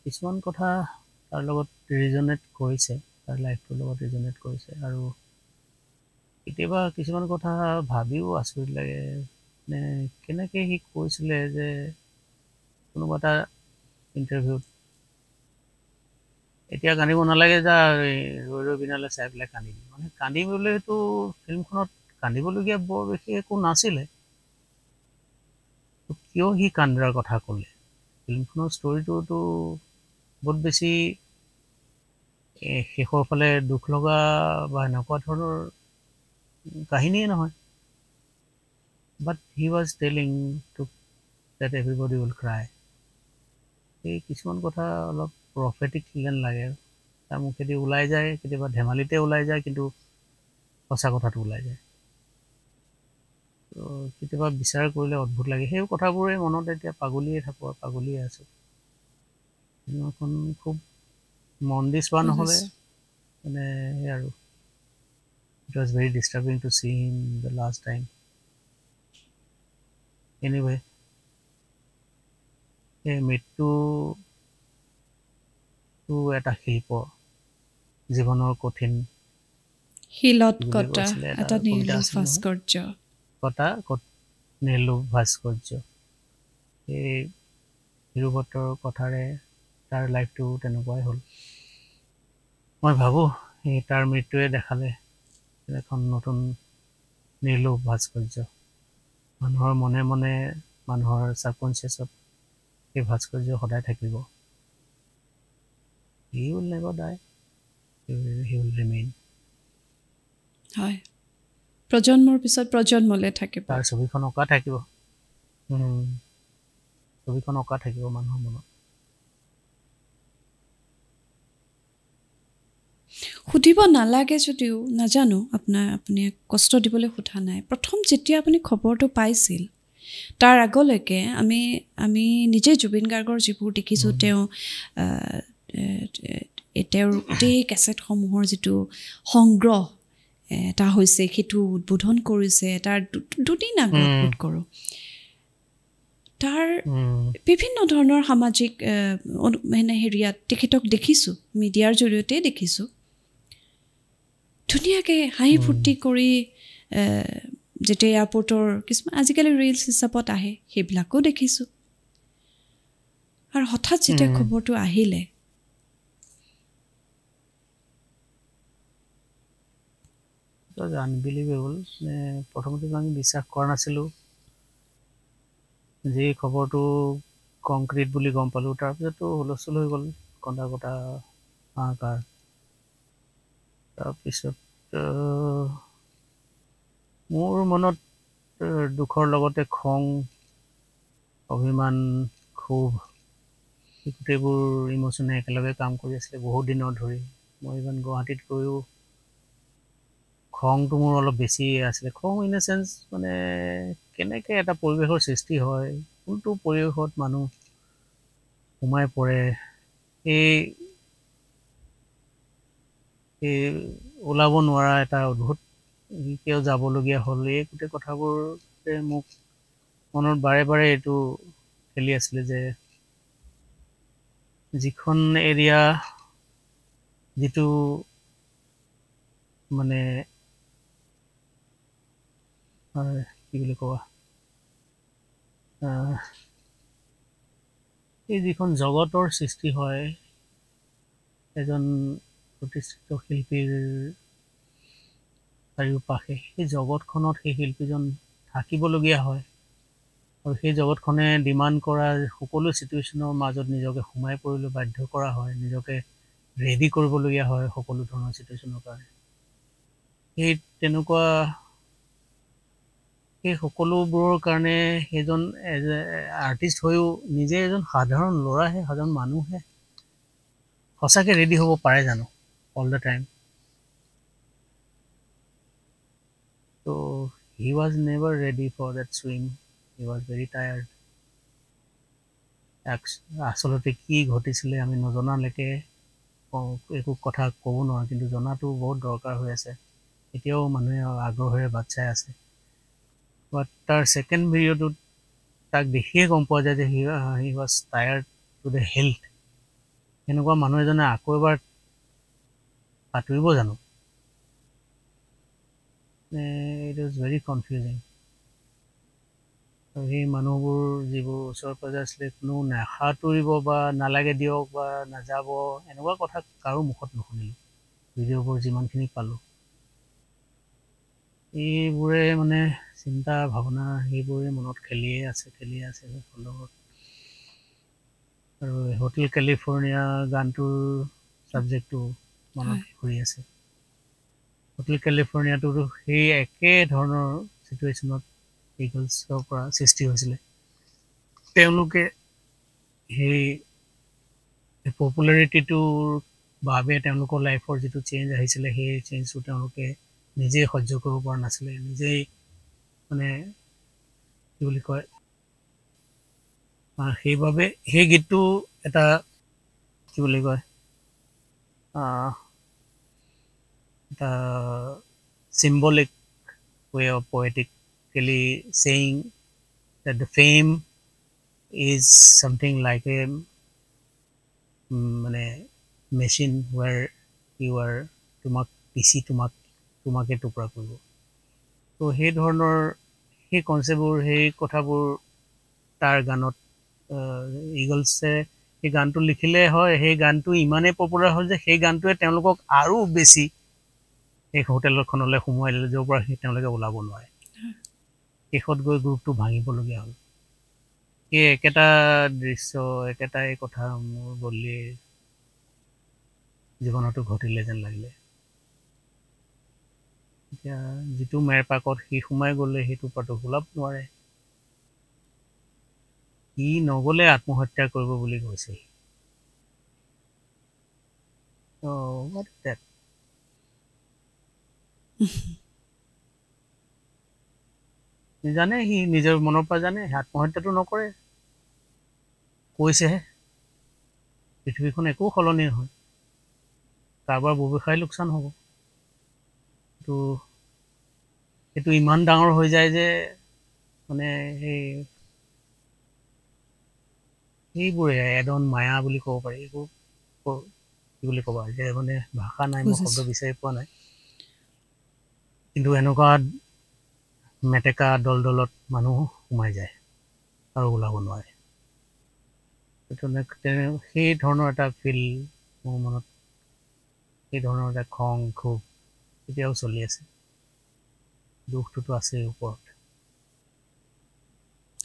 কিছুমান কথা তাৰ লগত ৰিজনেট কৰিছে তাৰ লাইফটোৰ লগত ৰিজনেট কৰিছে আৰু কেতিয়াবা কিছুমান কথা ভাবিও আচৰিত লাগে নে কেনেকৈ সি কৈছিলে যে কোনোবা এটা ইণ্টাৰভিউত এতিয়া কান্দিব নালাগে যা ৰৈ ৰৈ বিনালে চাই পেলাই কান্দিবি মানে কান্দিবলৈতো ফিল্মখনত কান্দিবলগীয়া বৰ বেছি একো নাছিলে কিয় সি কান্দাৰ কথা ক'লে ফিল্মখনৰ ষ্টৰিটোতো বহুত বেছি শেষৰ ফালে দুখ লগা বা এনেকুৱা ধৰণৰ কাহিনীয়ে নহয় but he was telling two that everybody will cry এই কিছুমান কথা অলপ প্ৰফেটিক যেন লাগে তাৰ মুখেদি ওলাই যায় কেতিয়াবা ধেমালিতে ওলাই যায় কিন্তু সঁচা কথাটো ওলাই যায় কেতিয়াবা বিচাৰ কৰিলে অদ্ভুত লাগে সেই কথাবোৰে মনত এতিয়া পাগলিয়ে থাকোঁ আৰু পাগলিয়ে আছোঁ চিনেমাখন খুব মন দি চোৱা নহ'লে মানে সেই আৰু it was very disturbing to see him the last time anyway এই মৃত্যুটো এটা শিল্প জীৱনৰ কঠিন শিলত কটা এটা নিৰ্লোভ ভাস্কৰ্য নিৰ্লোভ ভাস্কৰ্য এই হিৰুবতৰ কথাৰে তাৰ লাইফটো তেনেকুৱাই হ'ল মই ভাবোঁ এই তাৰ মৃত্যুৱে দেখালে এখন নতুন নিৰ্লোভ ভাস্কৰ্য মানুহৰ মনে মনে মানুহৰ ছাবকনচিয়াছত এই ভাস্কৰ্য সদায় থাকিব he will never die he will remain হয় প্ৰজন্মৰ পিছত প্ৰজন্মলৈ থাকিব তাৰ ছবিখন অঁকা থাকিব ছবিখন অঁকা থাকিব মানুহৰ মনত সুধিব নালাগে যদিও নাজানো আপুনি কষ্ট দিবলৈ সোধা নাই প্ৰথম যেতিয়া আপুনি খবৰটো পাইছিল তাৰ আগলৈকে আমি নিজে জুবিন গাৰ্গৰ যিবোৰ দেখিছোঁ তেওঁৰ গোটেই কেছেটসমূহৰ যিটো সংগ্ৰহ এটা হৈছে সেইটো উদ্বোধন কৰিছে তাৰ দুদিন আগত বোধ কৰোঁ তাৰ বিভিন্ন ধৰণৰ সামাজিক মানে হেৰিয়াত তেখেতক দেখিছোঁ মিডিয়াৰ জৰিয়তে দেখিছোঁ ধুনীয়াকৈ হাঁহি ফূৰ্তি কৰি যেতিয়া এয়াৰপৰ্টৰ কিছুমান আজিকালি ৰিলছ হিচাপত আহে সেইবিলাকো দেখিছোঁ আৰু হঠাৎ যেতিয়া খবৰটো আহিলে আনবিলিভেবল প্ৰথমতে আমি বিশ্বাস কৰা নাছিলোঁ যি খবৰটো কংক্ৰিট বুলি গম পালোঁ তাৰপিছতো হুলস্থুল হৈ গ'ল কন্দা কটা হাহাকাৰ তাৰপিছত মোৰ মনত দুখৰ লগতে খং অভিমান ক্ষোভ গোটেইবোৰ ইম'চনে একেলগে কাম কৰি আছিলে বহুত দিনৰ ধৰি মই ইমান গুৱাহাটীত গৈও খংটো মোৰ অলপ বেছি আছিলে খং ইন এ চেন্স মানে কেনেকৈ এটা পৰিৱেশৰ সৃষ্টি হয় কোনটো পৰিৱেশত মানুহ সোমাই পৰে এই ওলাব নোৱাৰা এটা অদ্ভুত কিয় যাবলগীয়া হ'ল এই গোটেই কথাবোৰে মোক মনত বাৰে বাৰে এইটো খেলি আছিলে যে যিখন এৰিয়া যিটো মানে কি বুলি কোৱা এই যিখন জগতৰ সৃষ্টি হয় এজন প্ৰতিষ্ঠিত শিল্পীৰ চাৰিওপাশে সেই জগতখনত সেই শিল্পীজন থাকিবলগীয়া হয় আৰু সেই জগতখনে ডিমাণ্ড কৰা সকলো চিটুৱেশ্যনৰ মাজত নিজকে সোমাই পৰিবলৈ বাধ্য কৰা হয় নিজকে ৰেডি কৰিবলগীয়া হয় সকলো ধৰণৰ চিটুৱেশ্যনৰ কাৰণে সেই তেনেকুৱা সেই সকলোবোৰৰ কাৰণে সেইজন আৰ্টিষ্ট হৈও নিজে এজন সাধাৰণ ল'ৰাহে সাধাৰণ মানুহে সঁচাকৈ ৰেডি হ'ব পাৰে জানো অল দ্য টাইম ত' he was never ready for that swing he was very tired আচলতে কি ঘটিছিলে আমি নজনালৈকে একো কথা ক'ব নোৱাৰোঁ কিন্তু জনাটো বহুত দৰকাৰ হৈ আছে এতিয়াও মানুহে আগ্ৰহেৰে বাট চাই আছে বাট তাৰ ছেকেণ্ড ভিডিঅ'টোত তাক দেখিয়ে গম পোৱা যায় যে he was tired to the health এনেকুৱা মানুহ এজনে আকৌ এবাৰ সাঁতুৰিব জানো ইট ইজ ভেৰি কনফিউজিং আৰু সেই মানুহবোৰ যিবোৰ ওচৰে পাঁজৰে আছিলে কোনো নাসাঁতুৰিব বা নালাগে দিয়ক বা নাযাব এনেকুৱা কথা কাৰো মুখত নুশুনিলোঁ ভিডিঅ'বোৰ যিমানখিনি পালোঁ এইবোৰে মানে চিন্তা ভাৱনা সেইবোৰে মনত খেলিয়ে আছে লগত আৰু হোটেল কেলিফৰ্ণিয়া গানটোৰ ছাবজেক্টটো মনত ঘূৰি আছে হোটেল কেলিফৰ্ণিয়াটোতো সেই একে ধৰণৰ চিটুৱেশ্যনত ইগলছৰ পৰা সৃষ্টি হৈছিলে তেওঁলোকে সেই পপুলাৰিটিটোৰ বাবে তেওঁলোকৰ লাইফৰ যিটো চেঞ্জ আহিছিলে সেই চেঞ্জটো তেওঁলোকে নিজেই সহ্য কৰিব পৰা নাছিলে নিজেই মানে কি বুলি কয় সেইবাবে সেই গীতটো এটা কি বুলি কয় এটা symbolic way of poetically saying that the fame is something like a মানে machine where you are তোমাক পিচি তোমাকে টুকুৰা কৰিব তো সেই ধৰণৰ সেই কনচেপ্টবোৰ সেই কথাবোৰ তাৰ গানত ইগলছে সেই গানটো লিখিলে হয় সেই গানটো ইমানেই পপুলাৰ হ'ল যে সেই গানটোৱে তেওঁলোকক আৰু বেছি সেই হোটেলখনলৈ সোমোৱাই দিলে য'ৰ পৰা তেওঁলোকে ওলাব নোৱাৰে শেষত গৈ গ্ৰুপটো ভাঙিবলগীয়া হ'ল সেই একেটা দৃশ্য একেটাই কথা মোৰ বদলি জীৱনতো ঘটিলে যেন লাগিলে এতিয়া যিটো মেৰপাকত সি সোমাই গ'লে সেইটো পাতো ওলাব নোৱাৰে সি নগ'লে আত্মহত্যা কৰিব বুলি কৈছে জানে সি নিজৰ মনৰ পৰা জানে আত্মহত্যাটো নকৰে কৈছেহে পৃথিৱীখন একো সলনি নহয় কাৰোবাৰ ব্যৱসায় লোকচান হ'ব কিন্তু সেইটো ইমান ডাঙৰ হৈ যায় যে মানে সেইবোৰে এডন মায়া বুলি ক'ব পাৰি এইবোৰ কি বুলি ক'বা যে মানে ভাষা নাই মই শব্দ বিচাৰি পোৱা নাই কিন্তু এনেকুৱা মেটেকা দলত মানুহ সোমাই যায় আৰু ওলাব নোৱাৰে। সেই ধৰণৰ এটা ফিল মোৰ মনত, সেই ধৰণৰ এটা খং ক্ষোভ এতিয়াও চলি আছে। দুখটোতো আছেই ওপৰত।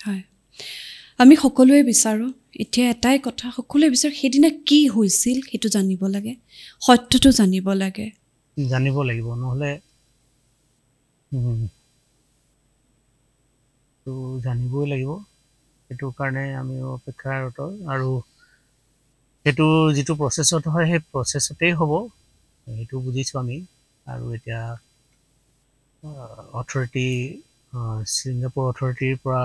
হয়, আমি সকলোৱে বিচাৰোঁ, এতিয়া এটাই কথা, সকলোৱে বিচাৰোঁ সেইদিনা কি হৈছিল সেইটো জানিব লাগে, সত্যটো জানিব লাগে, জানিব লাগিব, নহ'লে তো জানিবই লাগিব। সেইটো কাৰণে আমি অপেক্ষাৰত, আৰু সেইটো যিটো প্ৰচেছত হয় সেই প্ৰচেছতেই হ'ব, সেইটো বুজিছোঁ আমি। আৰু এতিয়া অথৰিটি, ছিংগাপুৰ অথৰিটিৰ পৰা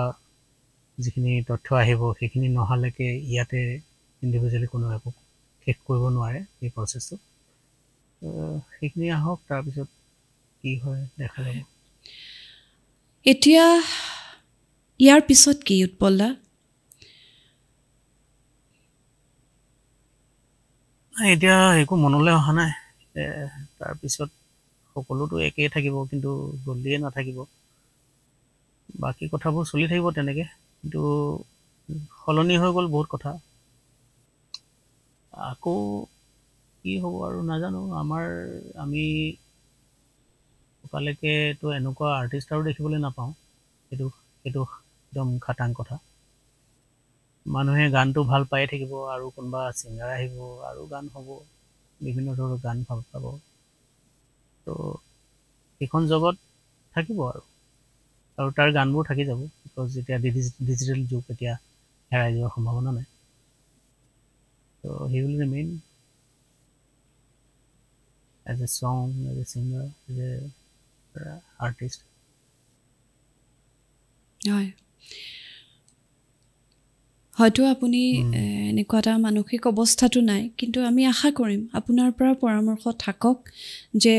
যিখিনি তথ্য আহিব সেইখিনি নহালৈকে ইয়াতে ইণ্ডিভিজুৱেলি কোনো একো শেষ কৰিব নোৱাৰে এই প্ৰচেছটো। সেইখিনি আহক, তাৰপিছত কি হয় দেখা যাব। এতিয়া ইয়াৰ পিছত কি উৎপল দা? এতিয়া একো মনলৈ অহা নাই। তাৰপিছত সকলোতো একেই থাকিব, কিন্তু জল্দিয়ে নাথাকিব। বাকী কথাবোৰ চলি থাকিব তেনেকৈ, কিন্তু সলনি হৈ গ'ল বহুত কথা। আকৌ কি হ'ব আৰু নাজানো। আমি থকালৈকেতো এনেকুৱা আৰ্টিষ্ট আৰু দেখিবলৈ নাপাওঁ। সেইটো একদম খাটাং কথা। মানুহে গানটো ভাল পায়ে থাকিব, আৰু কোনোবা ছিংগাৰ আহিব আৰু গান হ'ব, বিভিন্ন ধৰণৰ গান ভাল পাব। তো সেইখন জগত থাকিব আৰু তাৰ গানবোৰ থাকি যাব, বিকজ এতিয়া ডিজিটেল যুগ, এতিয়া হেৰাই যোৱাৰ সম্ভাৱনা নাই। তো he will remain as a song, as a singer, as a artist. হয়, হয়তো আপুনি এনেকুৱা এটা মানসিক অৱস্থাটো নাই, কিন্তু আমি আশা কৰিম আপোনাৰ পৰা পৰামৰ্শ থাকক যে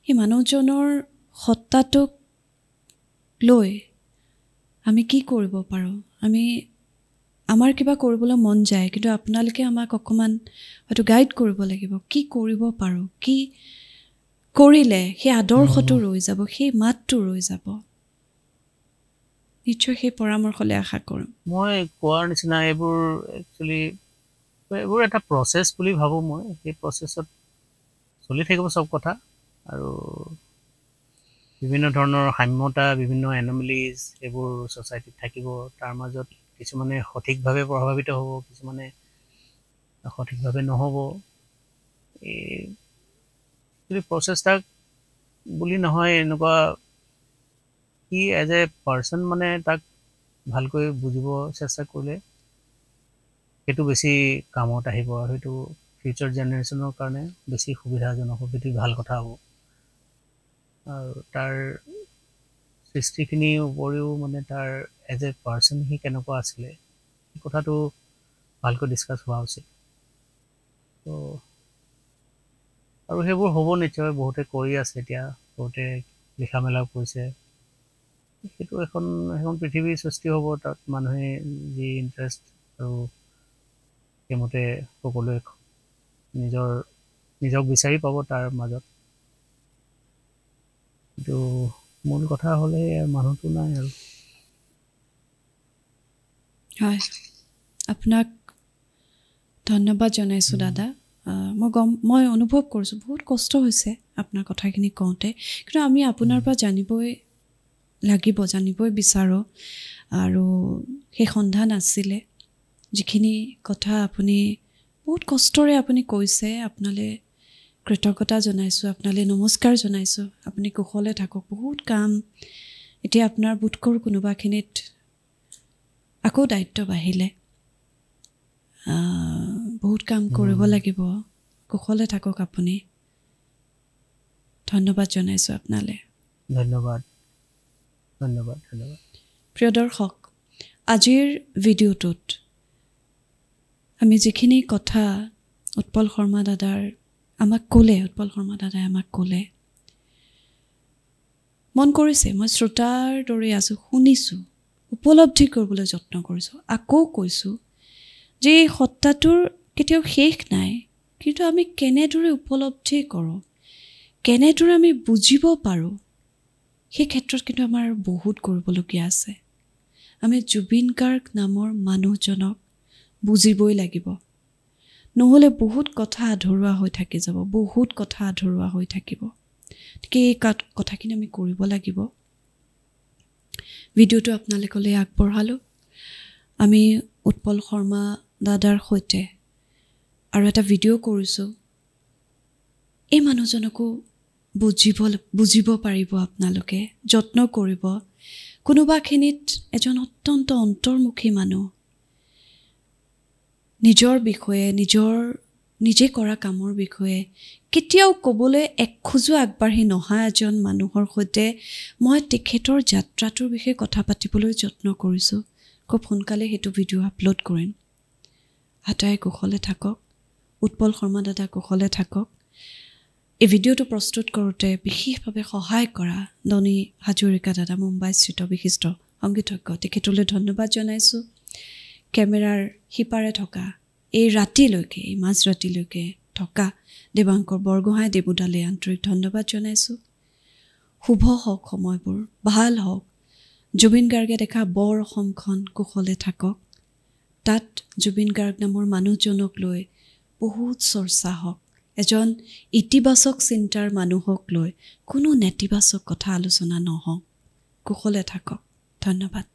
সেই মানুহজনৰ সত্তাটোক লৈ আমি কি কৰিব পাৰোঁ। আমাৰ কিবা কৰিবলৈ মন যায়, কিন্তু আপোনালোকে আমাক অকণমান হয়তো গাইড কৰিব লাগিব, কি কৰিব পাৰোঁ, কি কৰিলে সেই আদৰ্শটো ৰৈ যাব, সেই মাতটো ৰৈ যাব। নিশ্চয় সেই পৰামৰ্শলৈ আশা কৰোঁ। মই কোৱাৰ নিচিনা এইবোৰ এটা প্ৰচেছ বুলি ভাবোঁ মই। সেই প্ৰচেছত চলি থাকিব চব কথা, আৰু বিভিন্ন ধৰণৰ সাম্যতা, বিভিন্ন এনমেলিজ এইবোৰ ছ'চাইটিত থাকিব। তাৰ মাজত কিছুমানে সঠিকভাৱে প্ৰভাৱিত হ'ব, কিছুমানে সঠিকভাৱে নহ'ব। এই প্ৰচেষ্টাক বুলি নহয়, এনেকুৱা কি এজ এ পাৰ্চন মানে তাক ভালকৈ বুজিব চেষ্টা কৰিলে সেইটো বেছি কামত আহিব, আৰু সেইটো ফিউচাৰ জেনেৰেশ্যনৰ কাৰণে বেছি সুবিধাজনক হ'ব, সেইটো ভাল কথা হ'ব। আৰু তাৰ সৃষ্টিখিনিৰ উপৰিও মানে তাৰ এজ এ পাৰ্চন সি কেনেকুৱা আছিলে, সেই কথাটো ভালকৈ ডিছকাছ হোৱা উচিত। তো আৰু সেইবোৰ হ'ব নিশ্চয়, বহুতে কৰি আছে, এতিয়া বহুতে লিখা মেলাও কৰিছে। সেইটো এখন পৃথিৱীৰ সৃষ্টি হ'ব, তাত মানুহে যি ইণ্টাৰেষ্ট, আৰু সেইমতে সকলোৱে নিজক বিচাৰি পাব তাৰ মাজত। কিন্তু মূল কথা হ'লে মানুহটো নাই আৰু। হয়, আপোনাক ধন্যবাদ জনাইছোঁ দাদা। মই অনুভৱ কৰিছোঁ বহুত কষ্ট হৈছে আপোনাৰ কথাখিনি কওঁতে, কিন্তু আমি আপোনাৰ পৰা জানিবই বিচাৰোঁ। আৰু সেই সন্ধান আছিলে, যিখিনি কথা আপুনি বহুত কষ্টৰে আপুনি কৈছে, আপোনালৈ কৃতজ্ঞতা জনাইছোঁ, আপোনালৈ নমস্কাৰ জনাইছোঁ। আপুনি কুশলে থাকক। বহুত কাম এতিয়া আপোনাৰ বোধকৰো কোনোবাখিনিত আকৌ দায়িত্ব বাঢ়িলে, বহুত কাম কৰিব লাগিব। কুশলে থাকক আপুনি। ধন্যবাদ জনাইছোঁ আপোনালৈ। ধন্যবাদ। প্ৰিয় দৰ্শক, আজিৰ ভিডিঅ'টোত আমি যিখিনি কথা উৎপল শৰ্মা দাদাই আমাক ক'লে, মন কৰিছে, মই শ্ৰোতাৰ দৰে আছোঁ, শুনিছোঁ, উপলব্ধি কৰিবলৈ যত্ন কৰিছোঁ। আকৌ কৈছোঁ যে এই সত্তাটোৰ কেতিয়াও শেষ নাই, কিন্তু আমি কেনেদৰে উপলব্ধি কৰোঁ, কেনেদৰে আমি বুজিব পাৰোঁ সেই ক্ষেত্ৰত কিন্তু আমাৰ বহুত কৰিবলগীয়া আছে আমি জুবিন গাৰ্গ নামৰ মানুহজনক বুজিবই লাগিব নহ'লে বহুত কথা আধৰুৱা হৈ থাকি যাব বহুত কথা আধৰুৱা হৈ থাকিব গতিকে এই কথাখিনি আমি কৰিব লাগিব ভিডিঅ'টো আপোনালোকলৈ আগবঢ়ালোঁ আমি উৎপল শৰ্মা দাদাৰ সৈতে আৰু এটা ভিডিঅ' কৰিছোঁ এই মানুহজনকো বুজিব পাৰিব আপোনালোকে যত্ন কৰিব কোনোবাখিনিত এজন অত্যন্ত অন্তৰ্মুখী মানুহ নিজৰ বিষয়ে নিজে কৰা কামৰ বিষয়ে কেতিয়াও ক'বলৈ একখোজো আগবাঢ়ি নহা এজন মানুহৰ সৈতে মই তেখেতৰ যাত্ৰাটোৰ বিষয়ে কথা পাতিবলৈ যত্ন কৰিছোঁ খুব সোনকালে সেইটো ভিডিঅ' আপলোড কৰিম আটাই কুশলে থাকক উৎপল শৰ্মা দাদা কুশলে থাকক এই ভিডিঅ'টো প্ৰস্তুত কৰোঁতে বিশেষভাৱে সহায় কৰা ধনী হাজৰিকা দাদা মুম্বাই স্থিত বিশিষ্ট সংগীতজ্ঞ তেখেতলৈ ধন্যবাদ জনাইছোঁ কেমেৰাৰ সিপাৰে থকা এই ৰাতিলৈকে এই মাজৰাতিলৈকে থকা দেৱাংকৰ বৰগোহাঁই দেবুদালে আন্তৰিক ধন্যবাদ জনাইছোঁ শুভ হওক সময়বোৰ ভাল হওক জুবিন গাৰ্গে দেখা বৰ অসমখন কুশলে থাকক তাত জুবিন গাৰ্গ নামৰ মানুহজনক লৈ বহুত চৰ্চা হওক এজন ইতিবাচক চিন্তাৰ মানুহক লৈ কোনো নেতিবাচক কথা আলোচনা নহওক কুশলে থাকক ধন্যবাদ